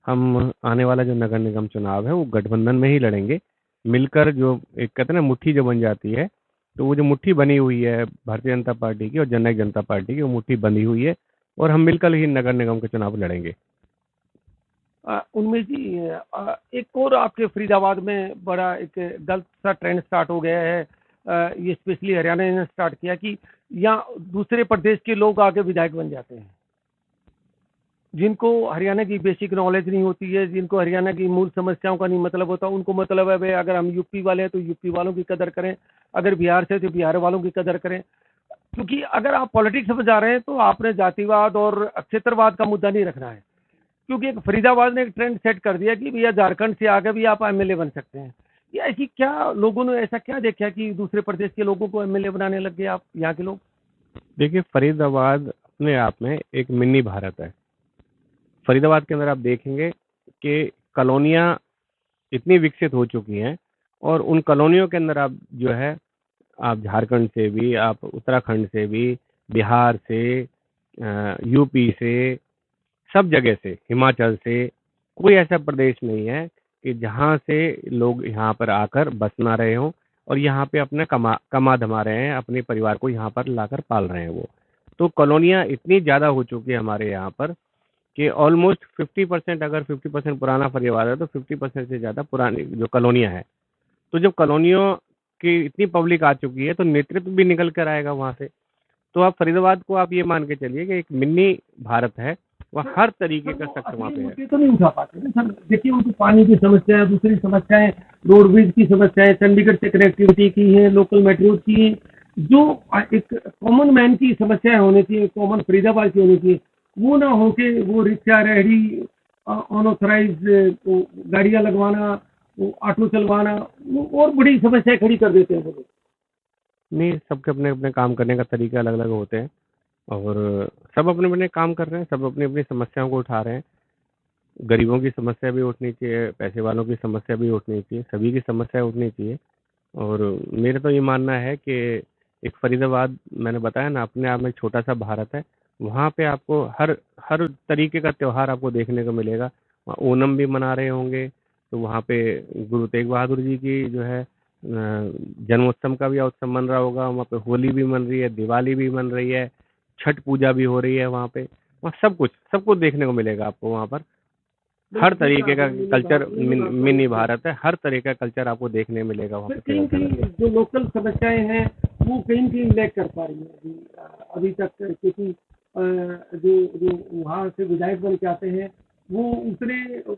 हम आने वाला जो नगर निगम चुनाव है वो गठबंधन में ही लड़ेंगे। मिलकर जो एक कहते हैं ना मुट्ठी जो बन जाती है, तो वो जो मुट्ठी बनी हुई है भारतीय जनता पार्टी की और जननायक जनता पार्टी की, वो मुट्ठी बंधी हुई है और हम मिलकर ही नगर निगम के चुनाव लड़ेंगे। उनमें जी एक और आपके फरीदाबाद में बड़ा एक गलत सा ट्रेंड स्टार्ट हो गया है। ये स्पेशली हरियाणा ने स्टार्ट किया कि यहाँ दूसरे प्रदेश के लोग आके विधायक बन जाते हैं, जिनको हरियाणा की बेसिक नॉलेज नहीं होती है, जिनको हरियाणा की मूल समस्याओं का नहीं मतलब होता। उनको मतलब है भाई अगर हम यूपी वाले हैं तो यूपी वालों की कदर करें, अगर बिहार से तो बिहार वालों की कदर करें। क्योंकि अगर आप पॉलिटिक्स में जा रहे हैं तो आपने जातिवाद और क्षेत्रवाद का मुद्दा नहीं रखना है। क्योंकि एक फरीदाबाद ने एक ट्रेंड सेट कर दिया कि भैया झारखंड से आके भी आप एमएलए बन सकते हैं। ये ऐसी क्या लोगों ने ऐसा क्या देखा कि दूसरे प्रदेश के लोगों को एमएलए बनाने लग गए आप यहाँ के लोग? देखिए, फरीदाबाद अपने आप में एक मिनी भारत है। फरीदाबाद के अंदर आप देखेंगे कि कॉलोनियाँ इतनी विकसित हो चुकी हैं, और उन कॉलोनियों के अंदर आप जो है, आप झारखंड से भी, आप उत्तराखंड से भी, बिहार से, यूपी से, सब जगह से, हिमाचल से, कोई ऐसा प्रदेश नहीं है कि जहाँ से लोग यहाँ पर आकर बस ना रहे हों और यहाँ पे अपना कमा कमा धमा रहे हैं, अपने परिवार को यहाँ पर लाकर पाल रहे हैं वो। तो कॉलोनियाँ इतनी ज़्यादा हो चुकी है हमारे यहाँ पर कि ऑलमोस्ट 50%, अगर 50% पुराना परिवार है तो 50% से ज़्यादा पुरानी जो कॉलोनियाँ हैं। तो जब कॉलोनियों की इतनी पब्लिक आ चुकी है तो नेतृत्व भी निकल कर आएगा वहाँ से। तो आप फरीदाबाद को आप ये मान के चलिए कि एक मिनी भारत है, वह हर तरीके का शख्स वहाँ पे है। मुद्दे तो नहीं उठा पाते ना सर। देखिए उनको पानी की समस्या है, दूसरी समस्याएं रोडवेज की समस्या है, चंडीगढ़ से कनेक्टिविटी की है, लोकल मेट्रो की है। जो एक कॉमन मैन की समस्याएं होनी चाहिए, कॉमन फरीदाबाद की होनी चाहिए, वो ना होके वो रिक्शा रेहड़ी अनऑथराइज गाड़ियां लगवाना, वो ऑटो चलवाना, वो और बड़ी समस्याएं खड़ी कर देते हैं वो लोग। नहीं, सबके अपने अपने काम करने का तरीका अलग अलग होते हैं, और सब अपने अपने काम कर रहे हैं, सब अपनी अपनी समस्याओं को उठा रहे हैं। गरीबों की समस्या भी उठनी चाहिए, पैसे वालों की समस्या भी उठनी चाहिए, सभी की समस्या उठनी चाहिए। और मेरा तो ये मानना है कि एक फरीदाबाद, मैंने बताया ना, अपने आप में एक छोटा सा भारत है। वहाँ पे आपको हर हर तरीके का त्योहार आपको देखने को मिलेगा। वहाँ ओणम भी मना रहे होंगे, तो वहाँ पे गुरु तेग बहादुर जी की जो है जन्मोत्सव का भी उत्सव मन रहा होगा। वहाँ पे होली भी मन रही है, दिवाली भी मन रही है, छठ पूजा भी हो रही है वहाँ पे। वहाँ सब कुछ देखने को मिलेगा आपको वहाँ पर। हर तरीके का कल्चर, मिनी भारत है, हर तरह का कल्चर आपको देखने मिलेगा वहाँ पे कहीं फरीदाबाद में। कहीं जो लोकल समस्याएं हैं वो कहीं कहीं लैग कर पा रही है अभी तक। क्योंकि जो जो वहाँ से विधायक बन के आते हैं वो उतने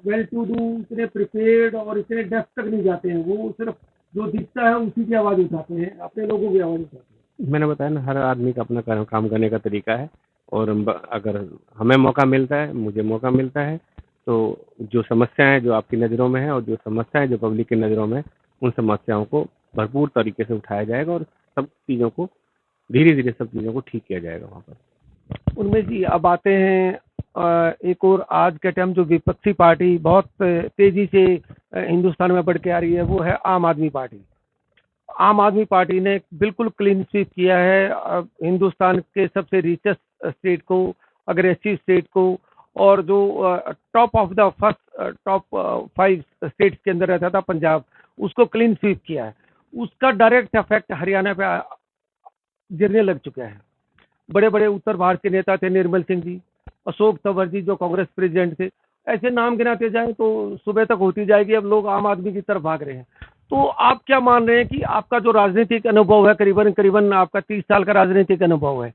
वेल टू डू, उतने प्रिपेयर्ड और इतने डेप्थ तक नहीं जाते हैं। वो सिर्फ जो दिखता है उसी की आवाज़ उठाते हैं, अपने लोगों की आवाज़ उठाते मैंने बताया ना, हर आदमी का अपना काम करने का तरीका है। और अगर हमें मौका मिलता है, मुझे मौका मिलता है, तो जो समस्याएं जो आपकी नज़रों में है और जो समस्याएं जो पब्लिक की नज़रों में है, उन समस्याओं को भरपूर तरीके से उठाया जाएगा और सब चीज़ों को धीरे धीरे सब चीज़ों को ठीक किया जाएगा वहाँ पर। हैं। उनमें जी अब आते हैं एक और आज के टाइम जो विपक्षी पार्टी बहुत तेजी से हिंदुस्तान में बढ़ के आ रही है, वो है आम आदमी पार्टी। आम आदमी पार्टी ने बिल्कुल क्लीन स्वीप किया है हिंदुस्तान के सबसे रिचेस्ट स्टेट को, अग्रेसिव स्टेट को और जो top of the first top 5 states के अंदर रहता था पंजाब, उसको क्लीन स्वीप किया है। उसका डायरेक्ट इफेक्ट हरियाणा पे गिरने लग चुका है। बड़े बड़े उत्तर भारत के नेता थे, निर्मल सिंह जी, अशोक तंवर जी जो कांग्रेस प्रेसिडेंट थे, ऐसे नाम गिनाते जाए तो सुबह तक होती जाएगी। अब लोग आम आदमी की तरफ भाग रहे हैं। तो आप क्या मान रहे हैं कि आपका जो राजनीतिक अनुभव है, करीबन करीबन आपका 30 साल का राजनीतिक अनुभव है,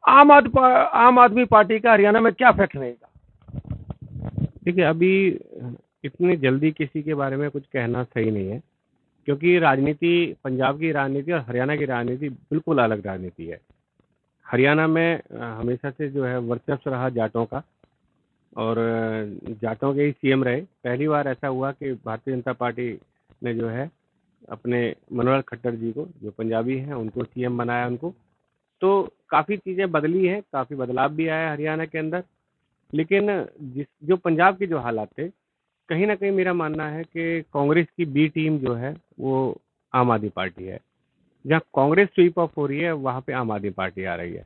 आम आदमी पार्टी का हरियाणा में क्या इफेक्ट रहेगा? देखिए, अभी इतनी जल्दी किसी के बारे में कुछ कहना सही नहीं है, क्योंकि राजनीति, पंजाब की राजनीति और हरियाणा की राजनीति बिल्कुल अलग राजनीति है। हरियाणा में हमेशा से जो है वर्चस्व रहा जाटों का, और जाटों के ही सीएम रहे। पहली बार ऐसा हुआ कि भारतीय जनता पार्टी ने जो है अपने मनोहर खट्टर जी को, जो पंजाबी हैं, उनको सीएम बनाया उनको। तो काफ़ी चीज़ें बदली हैं, काफ़ी बदलाव भी आया हरियाणा के अंदर। लेकिन जिस जो पंजाब के जो हालात थे, कहीं ना कहीं मेरा मानना है कि कांग्रेस की बी टीम जो है वो आम आदमी पार्टी है। जहाँ कांग्रेस स्वीप ऑफ हो रही है, वहाँ पे आम आदमी पार्टी आ रही है।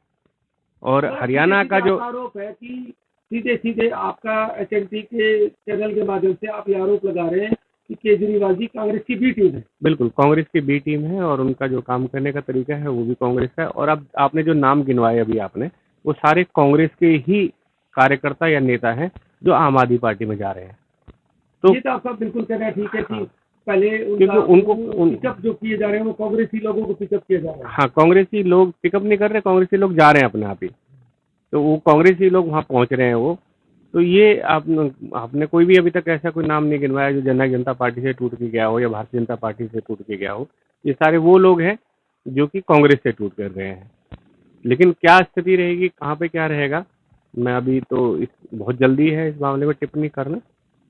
और हरियाणा का जो आरोप है कि सीधे सीधे आपका एचएनटी के चैनल के माध्यम से आप ये आरोप लगा रहे हैं कि केजरीवाल जी कांग्रेस की बी टीम है। बिल्कुल कांग्रेस की बी टीम है, और उनका जो काम करने का तरीका है वो भी कांग्रेस का है। और अब आपने जो नाम गिनवाए अभी आपने, वो सारे कांग्रेस के ही कार्यकर्ता या नेता हैं जो आम आदमी पार्टी में जा रहे हैं। तो ये तो आपका बिल्कुल कहना ठीक है कि पहले क्योंकि उनको पिकअप जो किए जा रहे हैं वो कांग्रेसी लोगों को पिकअप किए जा रहे हैं। हाँ, कांग्रेसी लोग पिकअप नहीं कर रहे, कांग्रेसी लोग जा रहे हैं अपने आप ही। तो वो कांग्रेसी लोग वहाँ पहुँच रहे हैं वो। तो ये आपने कोई भी अभी तक ऐसा कोई नाम नहीं गिनवाया जो जनता पार्टी से टूट के गया हो या भारतीय जनता पार्टी से टूट के गया हो। ये सारे वो लोग हैं जो कि कांग्रेस से टूट कर गए हैं। लेकिन क्या स्थिति रहेगी, कहाँ पे क्या रहेगा, मैं अभी तो बहुत जल्दी है इस मामले में टिप्पणी करना।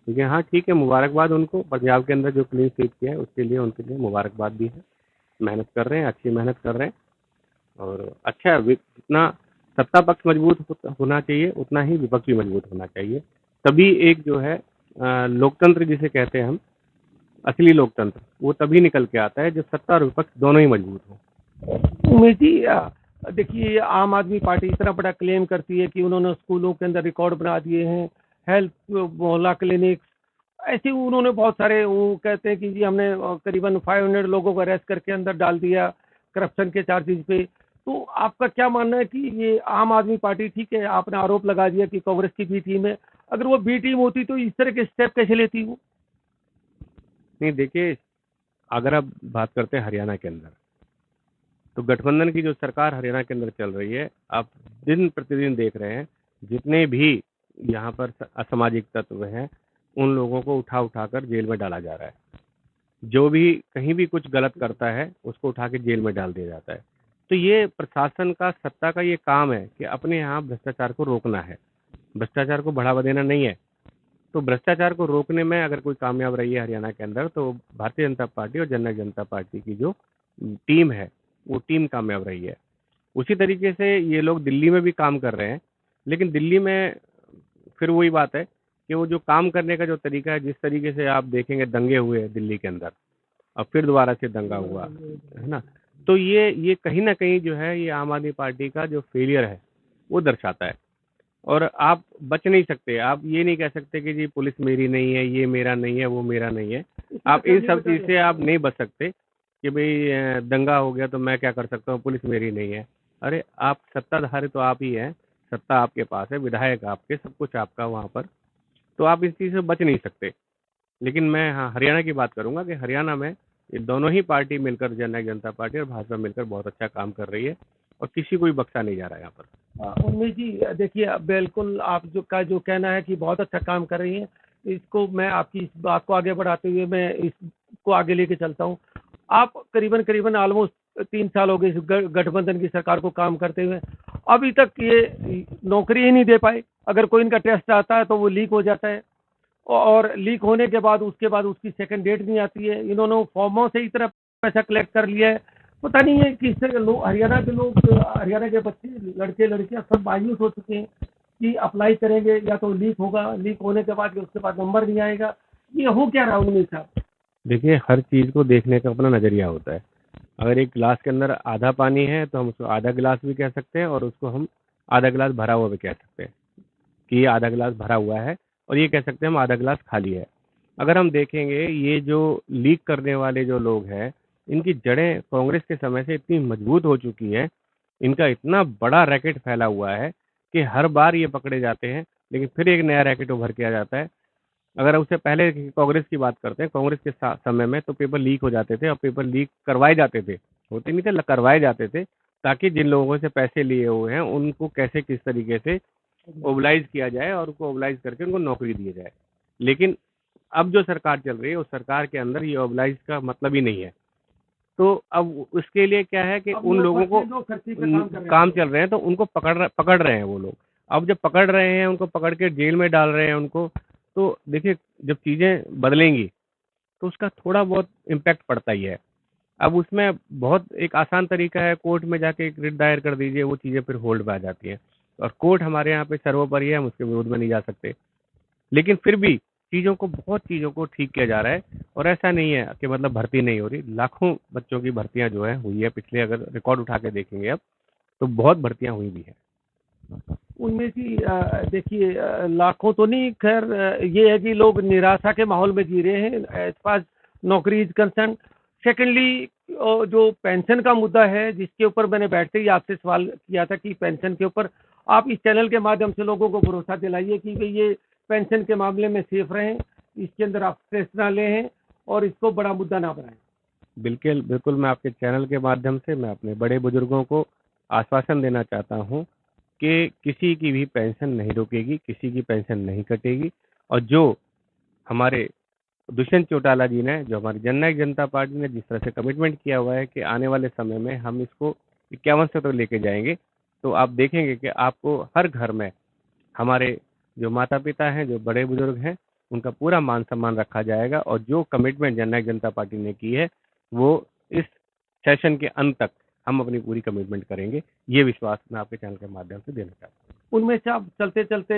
लेकिन हाँ ठीक है, मुबारकबाद उनको, पंजाब के अंदर जो क्लीन स्वीप किया है उसके लिए उनके लिए मुबारकबाद भी है। मेहनत कर रहे हैं, अच्छी मेहनत कर रहे हैं। और अच्छा, जितना सत्ता पक्ष मजबूत होना चाहिए उतना ही विपक्ष भी मजबूत होना चाहिए। तभी एक जो है लोकतंत्र जिसे कहते हैं हम, असली लोकतंत्र, वो तभी निकल के आता है जब सत्ता और विपक्ष दोनों ही मजबूत हों। उमेश जी, देखिए आम आदमी पार्टी इतना बड़ा क्लेम करती है कि उन्होंने स्कूलों के अंदर रिकॉर्ड बना दिए हैं, हेल्थ मोहल्ला क्लिनिक्स, ऐसे उन्होंने बहुत सारे, वो कहते हैं कि जी हमने करीबन 500 लोगों को अरेस्ट करके अंदर डाल दिया करप्शन के चार्जेस पे। तो आपका क्या मानना है कि ये आम आदमी पार्टी, ठीक है आपने आरोप लगा दिया कि कांग्रेस की बी टीम है, अगर वो बी टीम होती तो इस तरह के स्टेप कैसे लेती वो? नहीं देखिए, अगर आप बात करते हैं हरियाणा के अंदर, तो गठबंधन की जो सरकार हरियाणा के अंदर चल रही है, आप दिन प्रतिदिन देख रहे हैं जितने भी यहाँ पर असामाजिक तत्व हैं, उन लोगों को उठा उठाकर जेल में डाला जा रहा है। जो भी कहीं भी कुछ गलत करता है उसको उठा के जेल में डाल दिया जाता है। तो ये प्रशासन का, सत्ता का ये काम है कि अपने यहाँ भ्रष्टाचार को रोकना है, भ्रष्टाचार को बढ़ावा देना नहीं है। तो भ्रष्टाचार को रोकने में अगर कोई कामयाब रही है हरियाणा के अंदर, तो भारतीय जनता पार्टी और जननायक जनता पार्टी की जो टीम है, वो टीम कामयाब रही है। उसी तरीके से ये लोग दिल्ली में भी काम कर रहे हैं। लेकिन दिल्ली में फिर वही बात है कि वो जो काम करने का जो तरीका है, जिस तरीके से आप देखेंगे दंगे हुए दिल्ली के अंदर, अब फिर दोबारा से दंगा हुआ है ना, तो ये कहीं ना कहीं जो है ये आम आदमी पार्टी का जो फेलियर है वो दर्शाता है। और आप बच नहीं सकते, आप ये नहीं कह सकते कि जी पुलिस मेरी नहीं है, ये मेरा नहीं है, वो मेरा नहीं है। आप इन सब चीज़ से आप नहीं बच सकते कि भाई दंगा हो गया तो मैं क्या कर सकता हूँ, पुलिस मेरी नहीं है। अरे आप सत्ताधारी तो आप ही हैं, सत्ता आपके पास है, विधायक आपके, सब कुछ आपका वहाँ पर, तो आप इस चीज़ से बच नहीं सकते। लेकिन मैं हाँ हरियाणा की बात करूंगा कि हरियाणा में ये दोनों ही पार्टी मिलकर, जननायक जनता पार्टी और भाजपा मिलकर बहुत अच्छा काम कर रही है, और किसी को भी बख्शा नहीं जा रहा है यहाँ पर। उन्मेश जी, देखिए बिल्कुल आप जो कहना है कि बहुत अच्छा काम कर रही है, इसको मैं आपकी इस बात को आगे बढ़ाते हुए मैं इसको आगे लेके चलता हूँ। आप करीबन करीबन ऑलमोस्ट 3 साल हो गए इस गठबंधन की सरकार को काम करते हुए, अभी तक ये नौकरी ही नहीं दे पाए। अगर कोई इनका टेस्ट आता है तो वो लीक हो जाता है, और लीक होने के बाद उसके बाद उसकी सेकंड डेट नहीं आती है। इन्होंने फॉर्मों से इतना पैसा कलेक्ट कर लिया है, पता नहीं है किस तरह लोग, हरियाणा के लोग, हरियाणा के बच्चे, लड़के लड़कियां सब मायूस हो चुके हैं कि अप्लाई करेंगे या तो लीक होगा, लीक होने के बाद उसके बाद नंबर नहीं आएगा। ये हो क्या रहा उन्नीस साहब? देखिए, हर चीज़ को देखने का अपना नज़रिया होता है। अगर एक गिलास के अंदर आधा पानी है तो हम उसको आधा गिलास भी कह सकते हैं, और उसको हम आधा गिलास भरा हुआ भी कह सकते हैं। कि ये आधा गिलास भरा हुआ है और ये कह सकते हैं हम आधा गिलास खाली है। अगर हम देखेंगे ये जो लीक करने वाले जो लोग हैं, इनकी जड़ें कांग्रेस के समय से इतनी मजबूत हो चुकी हैं, इनका इतना बड़ा रैकेट फैला हुआ है कि हर बार ये पकड़े जाते हैं, लेकिन फिर एक नया रैकेट उभर के आ जाता है। अगर उससे पहले कांग्रेस की बात करते हैं, कांग्रेस के समय में तो पेपर लीक हो जाते थे और पेपर लीक करवाए जाते थे, होते नहीं थे, करवाए जाते थे, ताकि जिन लोगों से पैसे लिए हुए हैं उनको कैसे किस तरीके से ओबलाइज किया जाए और उनको ओबलाइज करके उनको नौकरी दी जाए। लेकिन अब जो सरकार चल रही है उस सरकार के अंदर ये ओबलाइज का मतलब ही नहीं है। तो अब उसके लिए क्या है कि उन लोगों को काम चल रहे हैं तो उनको पकड़ रहे हैं वो लोग। अब जब पकड़ रहे हैं उनको, पकड़ के जेल में डाल रहे हैं उनको, तो देखिए जब चीजें बदलेंगी तो उसका थोड़ा बहुत इम्पैक्ट पड़ता ही है। अब उसमें बहुत एक आसान तरीका है, कोर्ट में जाके एक रिट दायर कर दीजिए, वो चीजें फिर होल्ड में आ जाती हैं। और कोर्ट हमारे यहाँ पे सर्वोपरि है, हम उसके विरोध में नहीं जा सकते। लेकिन फिर भी बहुत चीज़ों को ठीक किया जा रहा है और ऐसा नहीं है कि मतलब भर्ती नहीं हो रही। लाखों बच्चों की भर्तियां जो है हुई है, पिछले अगर रिकॉर्ड उठा के देखेंगे अब तो बहुत भर्तियां हुई भी है। उनमें से देखिए लाखों तो नहीं, खैर ये है कि लोग निराशा के माहौल में जी रहे हैं एज फार नौकरी इज कंसर्न। सेकेंडली जो पेंशन का मुद्दा है, जिसके ऊपर मैंने बैठते ही आपसे सवाल किया था कि पेंशन के ऊपर आप इस चैनल के माध्यम से लोगों को भरोसा दिलाइए कि भाई ये पेंशन के मामले में सेफ रहें, इसके अंदर आप स्ट्रेस ना लें और इसको बड़ा मुद्दा ना बनाएं। बिल्कुल बिल्कुल, मैं आपके चैनल के माध्यम से मैं अपने बड़े बुजुर्गों को आश्वासन देना चाहता हूँ कि किसी की भी पेंशन नहीं रुकेगी, किसी की पेंशन नहीं कटेगी। और जो हमारे दुष्यंत चौटाला जी ने, जो हमारी जननायक जनता पार्टी ने जिस तरह से कमिटमेंट किया हुआ है कि आने वाले समय में हम इसको 51 से तो लेके जाएंगे, तो आप देखेंगे कि आपको हर घर में हमारे जो माता पिता हैं, जो बड़े बुजुर्ग हैं, उनका पूरा मान सम्मान रखा जाएगा। और जो कमिटमेंट जननायक जनता पार्टी ने की है वो इस सेशन के अंत तक हम अपनी पूरी कमिटमेंट करेंगे। ये विश्वास मैं आपके चैनल के माध्यम से देना चाहता हूँ। उनमें से आप चलते चलते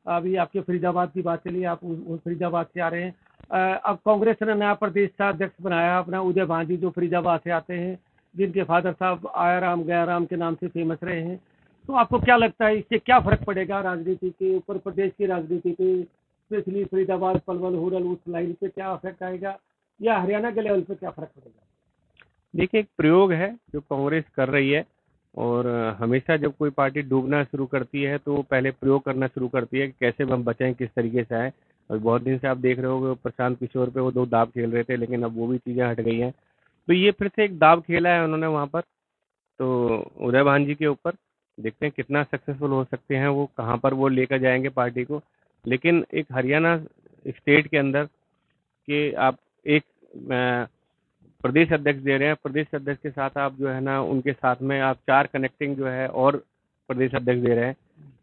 अभी आपके फरीदाबाद की बात चली, आप फरीदाबाद से आ रहे हैं। अब कांग्रेस ने नया प्रदेश का अध्यक्ष बनाया अपना उदय भांजी, जो फरीदाबाद से आते हैं, जिनके फादर साहब आयाराम गयाराम के नाम से फेमस रहे हैं। तो आपको क्या लगता है इससे क्या फर्क पड़ेगा राजनीति के ऊपर, प्रदेश की राजनीति पे, स्पेशली फरीदाबाद पलवल हुरल उस लाइन पे क्या इफेक्ट आएगा, या हरियाणा के लेवल पे क्या फर्क पड़ेगा? देखिए, एक प्रयोग है जो कांग्रेस कर रही है। और हमेशा जब कोई पार्टी डूबना शुरू करती है तो वो पहले प्रयोग करना शुरू करती है कि कैसे हम बचें, किस तरीके से आए। और बहुत दिन से आप देख रहे होगे प्रशांत किशोर पे वो दो दाव खेल रहे थे, लेकिन अब वो भी चीज़ें हट गई हैं। तो ये फिर से एक दाव खेला है उन्होंने वहाँ पर, तो उदय भान जी के ऊपर। देखते हैं कितना सक्सेसफुल हो सकते हैं वो, कहाँ पर वो लेकर जाएंगे पार्टी को। लेकिन एक हरियाणा स्टेट के अंदर कि आप एक प्रदेश अध्यक्ष दे रहे हैं, प्रदेश अध्यक्ष के साथ आप जो है ना उनके साथ में आप 4 कनेक्टिंग जो है और प्रदेश अध्यक्ष दे रहे हैं,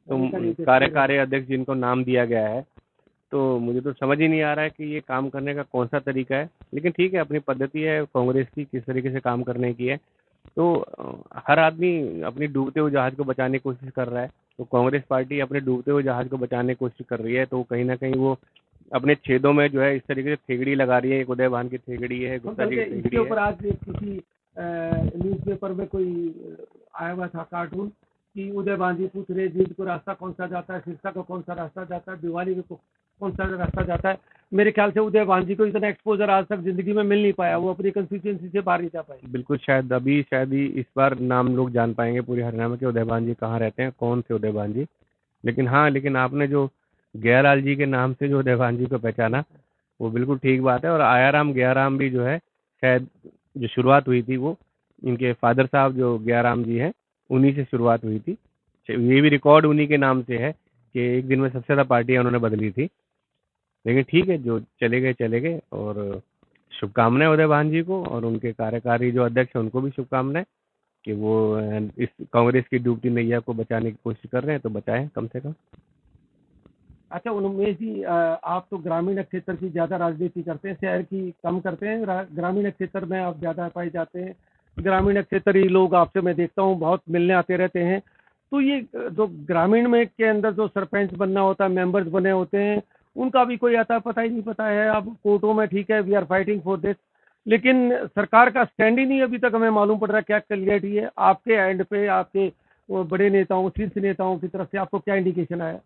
तो कार्यकारी अध्यक्ष जिनको नाम दिया गया है। तो मुझे तो समझ ही नहीं आ रहा है कि ये काम करने का कौन सा तरीका है। लेकिन ठीक है, अपनी पद्धति है कांग्रेस की किस तरीके से काम करने की है। तो हर आदमी अपनी डूबते हुए जहाज को बचाने की कोशिश कर रहा है। तो कांग्रेस पार्टी अपने डूबते हुए जहाज को बचाने की कोशिश कर रही है, तो कहीं ना कहीं वो अपने छेदों में जो है इस तरीके से थेगड़ी लगा रही है। एक उदय भान की थेगड़ी है, गुप्ता जी की थेगड़ी इसके है। ऊपर आज किसी न्यूज़पेपर में कोई आया हुआ था कार्टून कि उदय भांजी पूछ रहे जीत को रास्ता कौन सा जाता है, सिरसा को कौन सा रास्ता जाता है, दिवाली को कौन सा रास्ता जाता है। मेरे ख्याल से उदय भांजी को इतना एक्सपोजर आज तक जिंदगी में मिल नहीं पाया, वो अपनी कंस्टिट्यूएंसी से बाहर नहीं जा पाए। बिल्कुल, शायद ही इस बार नाम लोग जान पाएंगे पूरे हरियाणा में कि उदय भान जी कहाँ रहते हैं, कौन थे उदय भान जी। लेकिन हाँ, लेकिन आपने जो गयालाल जी के नाम से जो उदय भान जी को पहचाना, वो बिल्कुल ठीक बात है। और आयाराम गयाराम भी जो है, शायद जो शुरुआत हुई थी वो इनके फादर साहब जो गयाराम जी हैं, उन्हीं से शुरुआत हुई थी। ये भी रिकॉर्ड उन्हीं के नाम से है कि एक दिन में सबसे ज़्यादा पार्टियां उन्होंने बदली थी। लेकिन ठीक है, जो चले गए चले गए। और शुभकामनाएं उदय भान जी को, और उनके कार्यकारी जो अध्यक्ष हैं उनको भी शुभकामनाएं कि वो इस कांग्रेस की डूबती नैया को बचाने की कोशिश कर रहे हैं, तो बचाएं कम से कम। अच्छा उन्मेष जी, आप तो ग्रामीण क्षेत्र की ज्यादा राजनीति करते हैं, शहर की कम करते हैं, ग्रामीण क्षेत्र में आप ज्यादा पाए जाते हैं। ग्रामीण क्षेत्र ही लोग आपसे मैं देखता हूँ बहुत मिलने आते रहते हैं। तो ये जो ग्रामीण में के अंदर जो सरपंच बनना होता है, मेंबर्स बने होते हैं, उनका भी कोई आता पता ही नहीं पता है। अब कोर्टों में ठीक है, we are fighting for this, लेकिन सरकार का स्टैंड ही नहीं अभी तक हमें मालूम पड़ रहा क्या क्लियरिटी है आपके एंड पे, आपके वो बड़े नेताओं, शीर्ष नेताओं की तरफ से आपको क्या इंडिकेशन आया?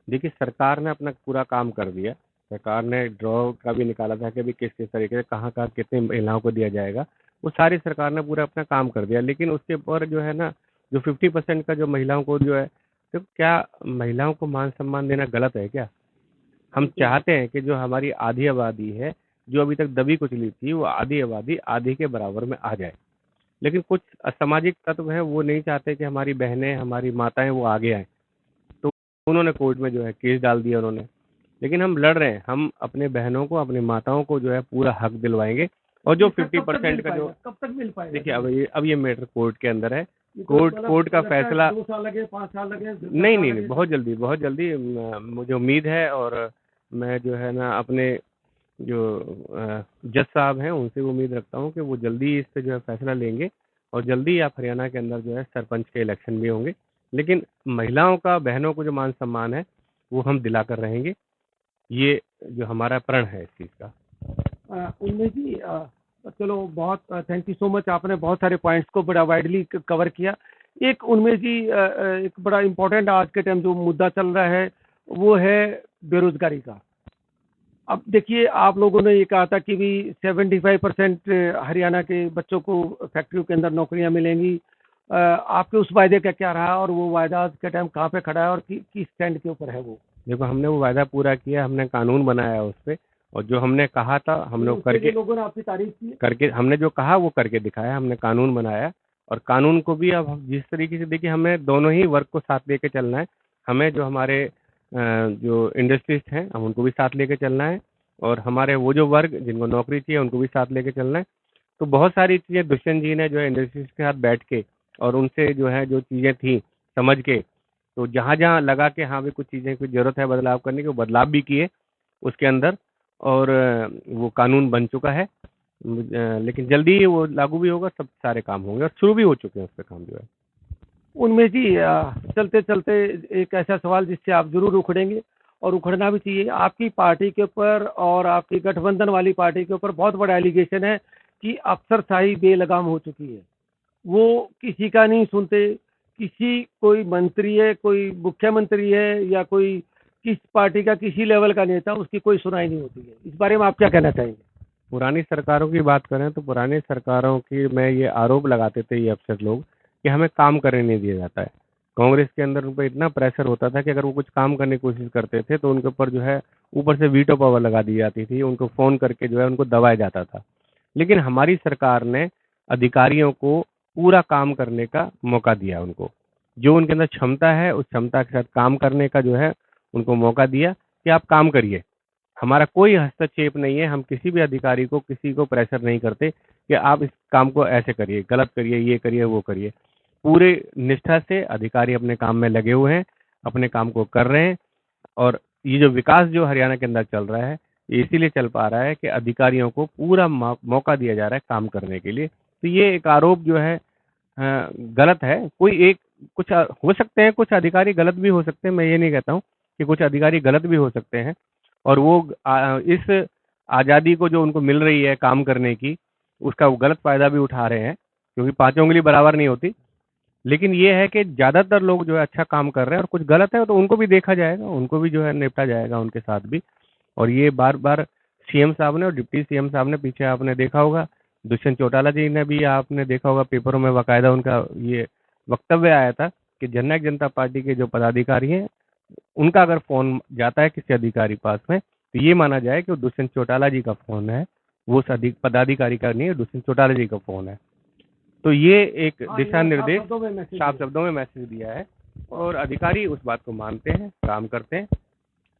देखिए, सरकार ने अपना पूरा काम कर दिया। सरकार ने ड्रॉ का भी निकाला था कि अभी किस-किस तरीके से कहाँ-कहाँ कितने महिलाओं को दिया जाएगा। वो सारी सरकार ने पूरा अपना काम कर दिया। लेकिन उसके ऊपर जो है ना, जो 50% का जो महिलाओं को जो है, तो क्या महिलाओं को मान-सम्मान देना गलत है क्या? हम चाहते हैं कि जो हमारी आधी आबादी है, जो अभी तक दबी कुचली थी, वो आधी आबादी आधी के बराबर में आ जाए। लेकिन कुछ असामाजिक तत्व हैं, वो नहीं चाहते कि हमारी बहनें, हमारी माताएँ वो आगे आएँ। तो उन्होंने कोर्ट में जो है केस डाल दिया उन्होंने। लेकिन हम लड़ रहे हैं, हम अपने बहनों को, अपनी माताओं को जो है पूरा हक दिलवाएँगे। और जो 50% का जो, कब तक मिल पाएगा? देखिए अब ये मैटर कोर्ट के अंदर है। कोर्ट का फैसला 2 साल लगे, 5 साल लगे, 10 नहीं, साल नहीं, लगे? नहीं, बहुत जल्दी मुझे उम्मीद है। और मैं जो है ना अपने जो जज साहब हैं उनसे उम्मीद रखता हूँ कि वो जल्दी इस पे जो है फैसला लेंगे। और जल्दी आप हरियाणा के अंदर जो है सरपंच के इलेक्शन भी होंगे। लेकिन महिलाओं का, बहनों को जो मान सम्मान है, वो हम दिलाकर रहेंगे। ये जो हमारा प्रण है इस चीज़ का। उनमें जी चलो बहुत थैंक यू सो मच, आपने बहुत सारे पॉइंट्स को बड़ा वाइडली कवर किया। एक उनमें जी एक बड़ा इम्पोर्टेंट आज के टाइम जो मुद्दा चल रहा है वो है बेरोजगारी का। अब देखिए, आप लोगों ने ये कहा था कि भी 75% हरियाणा के बच्चों को फैक्ट्रियों के अंदर नौकरियां मिलेंगी। आपके उस वायदे का क्या रहा और वो वायदा आज के टाइम कहाँ पे खड़ा है और किस स्टैंड के ऊपर है वो? देखो, हमने वो वायदा पूरा किया, हमने कानून बनाया उस पे। और जो हमने कहा था हम लोग उसके लिए लोगों ने आपकी तारीफ की? करके हमने जो कहा वो करके दिखाया। हमने कानून बनाया और कानून को भी अब जिस तरीके से, देखिए, हमें दोनों ही वर्ग को साथ लेके चलना है। हमें जो हमारे जो इंडस्ट्रिस्ट हैं, हम उनको भी साथ लेके चलना है। और हमारे वो जो वर्ग जिनको नौकरी चाहिए उनको भी साथ लेके चलना है। तो बहुत सारी चीज़ें दुष्यंत जी ने जो है इंडस्ट्रिस्ट के साथ बैठ के और उनसे जो है जो चीज़ें थी समझ के, तो जहाँ जहाँ लगा कि हाँ भी कुछ चीज़ें की जरूरत है बदलाव करने की, वो बदलाव भी किए उसके अंदर। और वो कानून बन चुका है। लेकिन जल्दी ही वो लागू भी होगा, सब सारे काम होंगे और शुरू भी हो चुके हैं उस पे काम जो है। उनमें जी चलते चलते एक ऐसा सवाल जिससे आप जरूर उखड़ेंगे और उखड़ना भी चाहिए। आपकी पार्टी के ऊपर और आपकी गठबंधन वाली पार्टी के ऊपर बहुत बड़ा एलिगेशन है कि अफसरशाही बेलगाम हो चुकी है। वो किसी का नहीं सुनते। किसी, कोई मंत्री है, कोई मुख्यमंत्री है या कोई किस पार्टी का किसी लेवल का नेता, उसकी कोई सुनाई नहीं होती है। इस बारे में आप क्या कहना चाहेंगे? पुरानी सरकारों की बात करें तो पुरानी सरकारों की में ये आरोप लगाते थे ये अफसर लोग कि हमें काम करने नहीं दिया जाता है। कांग्रेस के अंदर उन पर इतना प्रेशर होता था कि अगर वो कुछ काम करने की कोशिश करते थे तो उनके ऊपर जो है ऊपर से वीटो पावर लगा दी जाती थी। उनको फ़ोन करके जो है उनको दबाया जाता था। लेकिन हमारी सरकार ने अधिकारियों को पूरा काम करने का मौका दिया। उनको जो उनके अंदर क्षमता है उस क्षमता के साथ काम करने का जो है उनको मौका दिया कि आप काम करिए। हमारा कोई हस्तक्षेप नहीं है। हम किसी भी अधिकारी को, किसी को प्रेशर नहीं करते कि आप इस काम को ऐसे करिए, गलत करिए, ये करिए, वो करिए। पूरे निष्ठा से अधिकारी अपने काम में लगे हुए हैं, अपने काम को कर रहे हैं। और ये जो विकास जो हरियाणा के अंदर चल रहा है, ये इसीलिए चल पा रहा है कि अधिकारियों को पूरा मौका दिया जा रहा है काम करने के लिए। तो ये एक आरोप जो है गलत है। कोई एक, कुछ हो सकते हैं, कुछ अधिकारी गलत भी हो सकते हैं। मैं ये नहीं कहता हूँ कि कुछ अधिकारी गलत भी हो सकते हैं। और वो इस आज़ादी को जो उनको मिल रही है काम करने की, उसका वो गलत फ़ायदा भी उठा रहे हैं, क्योंकि पाँचों उँगली बराबर नहीं होती। लेकिन ये है कि ज़्यादातर लोग जो है अच्छा काम कर रहे हैं और कुछ गलत है तो उनको भी देखा जाएगा, उनको भी जो है निपटा जाएगा उनके साथ भी। और ये बार-बार सीएम साहब ने और डिप्टी सीएम साहब ने, पीछे आपने देखा होगा, दुष्यंत चौटाला जी ने भी, आपने देखा होगा पेपरों में बाकायदा उनका ये वक्तव्य आया था कि जननायक जनता पार्टी के जो पदाधिकारी हैं, उनका अगर फ़ोन जाता है किसी अधिकारी पास में, तो ये माना जाए कि वो दुष्यंत चौटाला जी का फ़ोन है, वो उस पदाधिकारी का नहीं है, दुष्यंत चौटाला जी का फ़ोन है। तो ये एक दिशा निर्देश साफ शब्दों में मैसेज दिया है और अधिकारी उस बात को मानते हैं, काम करते हैं।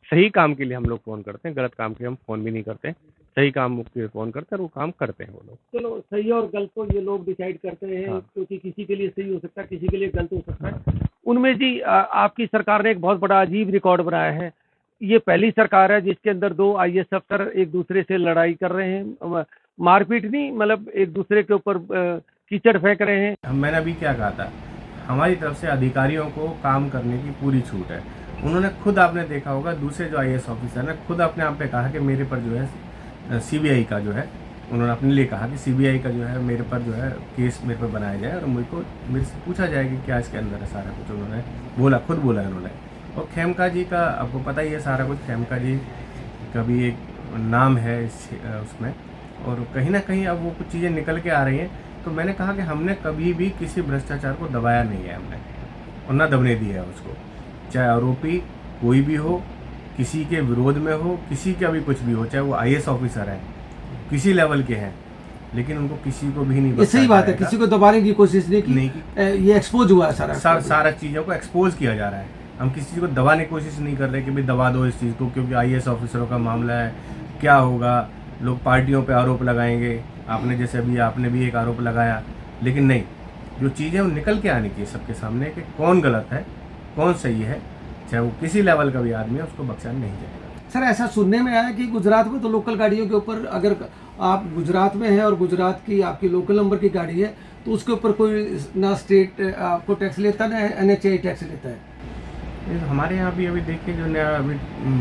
सही काम के लिए हम लोग फ़ोन करते हैं, गलत काम के लिए हम फ़ोन भी नहीं करते। सही काम के लिए फ़ोन करते हैं और वो काम करते हैं वो लोग। चलो, सही और गलत तो ये लोग डिसाइड करते हैं। हाँ। क्योंकि किसी के लिए सही हो सकता है, किसी के लिए गलत हो सकता है। उनमें जी आपकी सरकार ने एक बहुत बड़ा अजीब रिकॉर्ड बनाया है। ये पहली सरकार है जिसके अंदर 2 आईएएस अफसर एक दूसरे से लड़ाई कर रहे हैं, मारपीट नहीं, मतलब एक दूसरे के ऊपर कीचड़ फेंक रहे हैं। मैंने अभी क्या कहा था, हमारी तरफ से अधिकारियों को काम करने की पूरी छूट है। उन्होंने खुद, आपने देखा होगा, दूसरे जो आईएएस ऑफिसर ने खुद अपने आप पे कहा कि मेरे पर जो है सीबीआई का जो है, उन्होंने अपने लिए कहा कि सीबीआई का जो है मेरे पर जो है केस मेरे पर बनाया जाए और मेरे से पूछा जाए कि क्या इसके अंदर है, सारा कुछ उन्होंने बोला, खुद बोला उन्होंने। और खेमका जी का आपको पता ही है सारा कुछ। खेमका जी का भी एक नाम है उसमें, और कहीं ना कहीं अब वो कुछ चीज़ें निकल के आ रही हैं। तो मैंने कहा कि हमने कभी भी किसी भ्रष्टाचार को दबाया नहीं है हमने, और ना दबने दिया है उसको। चाहे आरोपी कोई भी हो, किसी के विरोध में हो, किसी का भी कुछ भी हो, चाहे वो IAS ऑफिसर है, किसी लेवल के हैं, लेकिन उनको किसी को भी नहीं, सही बात है, किसी को दबाने की कोशिश नहीं की। ये एक्सपोज हुआ है सारा चीज़ों को एक्सपोज किया जा रहा है। हम किसी चीज़ को दबाने की कोशिश नहीं कर रहे कि भाई दबा दो इस चीज़ को, क्योंकि IAS ऑफिसरों का मामला है, क्या होगा, लोग पार्टियों पे आरोप लगाएंगे। आपने जैसे अभी आपने भी एक आरोप लगाया, लेकिन नहीं, जो चीज़ें वो निकल के आनी चाहिए सबके सामने कि कौन गलत है कौन सही है, चाहे वो किसी लेवल का भी आदमी है, उसको बख्शा नहीं जाएगा। सर ऐसा सुनने में आया कि गुजरात में तो लोकल गाड़ियों के ऊपर, अगर आप गुजरात में हैं और गुजरात की आपकी लोकल नंबर की गाड़ी है तो उसके ऊपर कोई ना स्टेट आपको टैक्स लेता ना NHAI टैक्स लेता है। हमारे यहाँ भी अभी देखिए जो नया अभी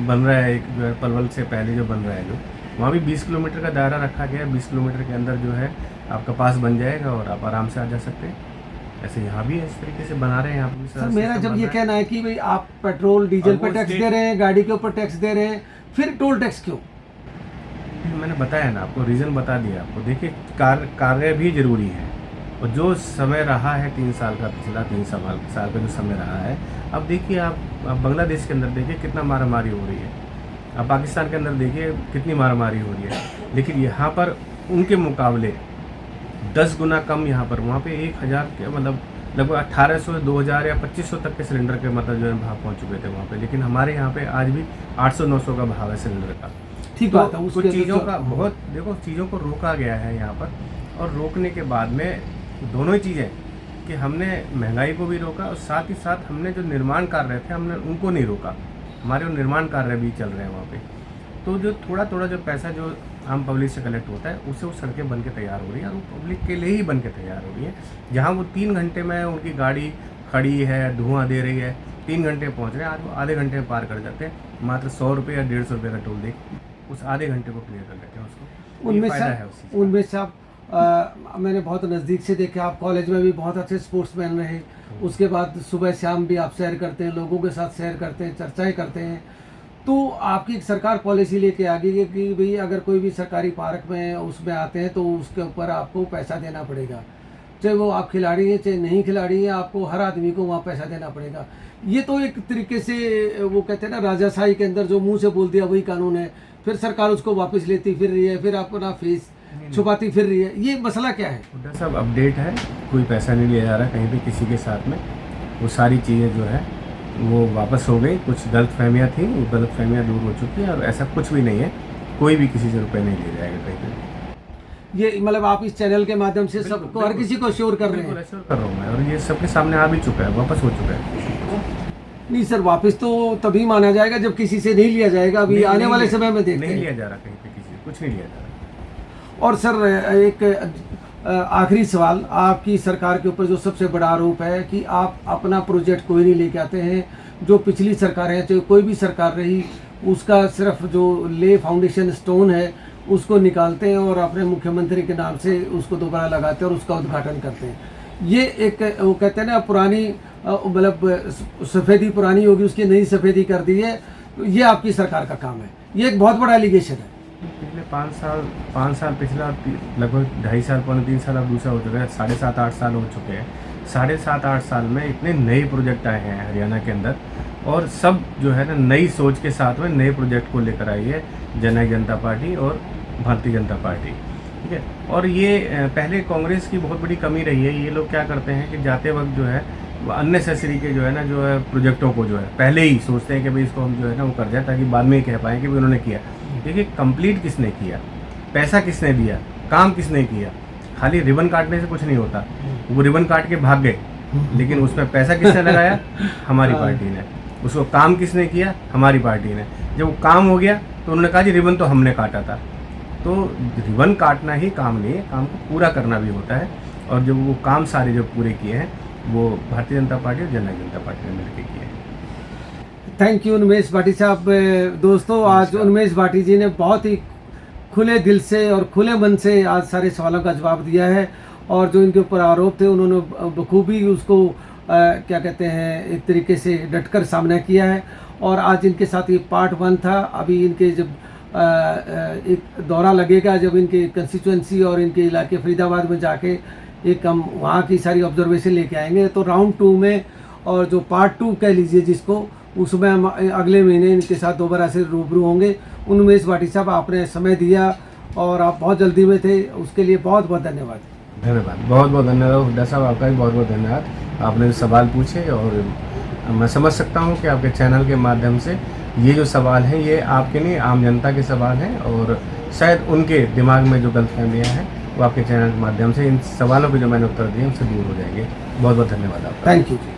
बन रहा है, एक जो है पलवल से पहले जो बन रहा है, जो वहाँ भी 20 किलोमीटर का दायरा रखा गया है। 20 किलोमीटर के अंदर जो है आपका पास बन जाएगा और आप आराम से आ जा सकते हैं। ऐसे यहाँ भी इस तरीके से बना रहे हैं यहाँ भी। सर मेरा जब ये कहना है कि भाई आप पेट्रोल डीजल पे टैक्स दे रहे हैं, गाड़ी के ऊपर टैक्स दे रहे हैं, फिर टोल टैक्स क्यों? मैंने बताया ना आपको, रीज़न बता दिया आपको। देखिए कार्य भी जरूरी है, और जो समय रहा है 3 साल का, पिछला 3 साल का जो समय रहा है, अब देखिए आप बांग्लादेश के अंदर देखिए कितना मारामारी हो रही है, अब पाकिस्तान के अंदर देखिए कितनी मारामारी हो रही है, लेकिन यहाँ पर उनके मुकाबले 10 गुना कम यहाँ पर, वहाँ पे 1000 के मतलब लगभग 1800, 2000 या 2500 तक के सिलेंडर के मतलब जो है भाव पहुँच चुके थे वहाँ पे। लेकिन हमारे यहाँ पे आज भी 800-900 का भाव है सिलेंडर का। ठीक बात है। कुछ चीज़ों का बहुत देखो, चीज़ों को रोका गया है यहाँ पर, और रोकने के बाद में दोनों ही चीज़ें कि हमने महंगाई को भी रोका, और साथ ही साथ हमने जो निर्माण कार्य थे हमने उनको नहीं रोका। हमारे वो निर्माण कार्य भी चल रहे हैं वहाँ पे। तो जो थोड़ा थोड़ा जो पैसा जो आम पब्लिक से कलेक्ट होता है, उससे वो सड़कें बन के तैयार हो रही हैं, और वो पब्लिक के लिए ही बन के तैयार हो रही है। जहाँ वो 3 घंटे में उनकी गाड़ी खड़ी है, धुआं दे रही है, 3 घंटे पहुँच रहे हैं, आज वो आधे घंटे में पार कर जाते हैं। मात्र 100 रुपये या 150 रुपये का टोल दे उस आधे घंटे को क्लियर कर लेते हैं उसको। उनमें से आप मैंने बहुत नज़दीक से देखा, आप कॉलेज में भी बहुत अच्छे स्पोर्ट्समैन रहे, उसके बाद सुबह शाम भी आप सैर करते हैं, लोगों के साथ सैर करते हैं, चर्चाएं करते हैं। तो आपकी एक सरकार पॉलिसी लेके आ गई है कि भाई अगर कोई भी सरकारी पार्क में उसमें आते हैं तो उसके ऊपर आपको पैसा देना पड़ेगा, चाहे वो आप खिलाड़ी हैं चाहे नहीं खिलाड़ी हैं, आपको हर आदमी को वहाँ पैसा देना पड़ेगा। ये तो एक तरीके से वो कहते हैं ना, राजाशाही के अंदर जो मुंह से बोल दिया वही कानून है, फिर सरकार उसको वापस लेती फिर रही है, फिर अपना फीस छुपाती फिर रही है। ये मसला क्या है? हुड्डा साहब अपडेट है, कोई पैसा नहीं लिया जा रहा कहीं पे किसी के साथ में। वो सारी चीज़ें जो है वो वापस हो गई। कुछ गलतफहमियाँ थी, वो गलतफहमियाँ दूर हो चुकी हैं, और ऐसा कुछ भी नहीं है, कोई भी किसी से रुपये नहीं ले जाएगा कहीं पर। ये मतलब आप इस चैनल के माध्यम से सबको, हर किसी को श्योर कर रहे हैं? श्योर कर रहा हूँ मैं, और ये सबके सामने आ भी चुका है, वापस हो चुका है। नहीं सर, वापस तो तभी माना जाएगा जब किसी से नहीं लिया जाएगा। अभी आने वाले समय में देखते हैं। नहीं लिया जा रहा कहीं पे, किसी कुछ नहीं लिया जा रहा। और सर एक आखिरी सवाल, आपकी सरकार के ऊपर जो सबसे बड़ा आरोप है कि आप अपना प्रोजेक्ट कोई नहीं लेके आते हैं। जो पिछली सरकार है, चाहे कोई भी सरकार रही, उसका सिर्फ जो ले फाउंडेशन स्टोन है उसको निकालते हैं और अपने मुख्यमंत्री के नाम से उसको दोबारा लगाते हैं और उसका उद्घाटन करते हैं। ये एक वो कहते हैं ना, पुरानी मतलब सफ़ेदी पुरानी होगी, उसकी नई सफ़ेदी कर दी है। ये आपकी सरकार का काम है, ये एक बहुत बड़ा एलिगेशन है। पिछले 5 साल पिछला लगभग 2.5 साल, 3 साल अब दूसरा हो चुका है, 7.5-8 साल हो चुके हैं। 7.5-8 साल में इतने नए प्रोजेक्ट आए हैं हरियाणा के अंदर, और सब जो है ना नई सोच के साथ में नए प्रोजेक्ट को लेकर आई है जननायक जनता पार्टी और भारतीय जनता पार्टी, ठीक है। और ये पहले कांग्रेस की बहुत बड़ी कमी रही है। ये लोग क्या करते हैं कि जाते वक्त जो है अननेसेसरी के जो है ना जो है प्रोजेक्टों को जो है पहले ही सोचते हैं कि भाई इसको हम जो है ना वो कर जाए, ताकि बाद में ही कह पाएँ कि भाई उन्होंने किया। देखिए कंप्लीट किसने किया, पैसा किसने दिया, काम किसने किया। खाली रिबन काटने से कुछ नहीं होता। वो रिबन काट के भाग गए, लेकिन उसमें पैसा किसने लगाया? हमारी पार्टी ने। उसको काम किसने किया? हमारी पार्टी ने। जब वो काम हो गया तो उन्होंने कहा जी रिबन तो हमने काटा था। तो रिबन काटना ही काम नहीं है, काम को पूरा करना भी होता है। और जब वो काम सारे जो पूरे किए हैं वो भारतीय जनता पार्टी और जननायक जनता पार्टी ने मिलकर किए हैं। थैंक यू उन्मेष भाटी साहब। दोस्तों, आज उन्मेष भाटी जी ने बहुत ही खुले दिल से और खुले मन से आज सारे सवालों का जवाब दिया है, और जो इनके ऊपर आरोप थे उन्होंने बखूबी उसको क्या कहते हैं, एक तरीके से डटकर सामना किया है। और आज इनके साथ ये पार्ट 1 था। अभी इनके जब एक दौरा लगेगा, जब इनके कंस्टिट्यूएंसी और इनके इलाके फरीदाबाद में जाके एक हम वहाँ की सारी ऑब्जर्वेशन लेके आएंगे, तो राउंड 2 में और जो पार्ट 2 कह लीजिए जिसको, उसमें हम अगले महीने इनके साथ दोबारा से रूबरू होंगे। उमेश भाटी साहब, आपने समय दिया और आप बहुत जल्दी में थे, उसके लिए बहुत बहुत धन्यवाद। धन्यवाद, बहुत बहुत धन्यवाद हुड्डा साहब, आपका भी बहुत बहुत धन्यवाद। आपने जो सवाल पूछे, और मैं समझ सकता हूँ कि आपके चैनल के माध्यम से ये जो सवाल हैं ये आपके नहीं, आम जनता के सवाल हैं, और शायद उनके दिमाग में जो गलतफहमियाँ हैं वो आपके चैनल के माध्यम से इन सवालों के जो मैंने उत्तर दिए उनसे दूर हो जाएंगे। बहुत बहुत धन्यवाद आपका। Thank you ji.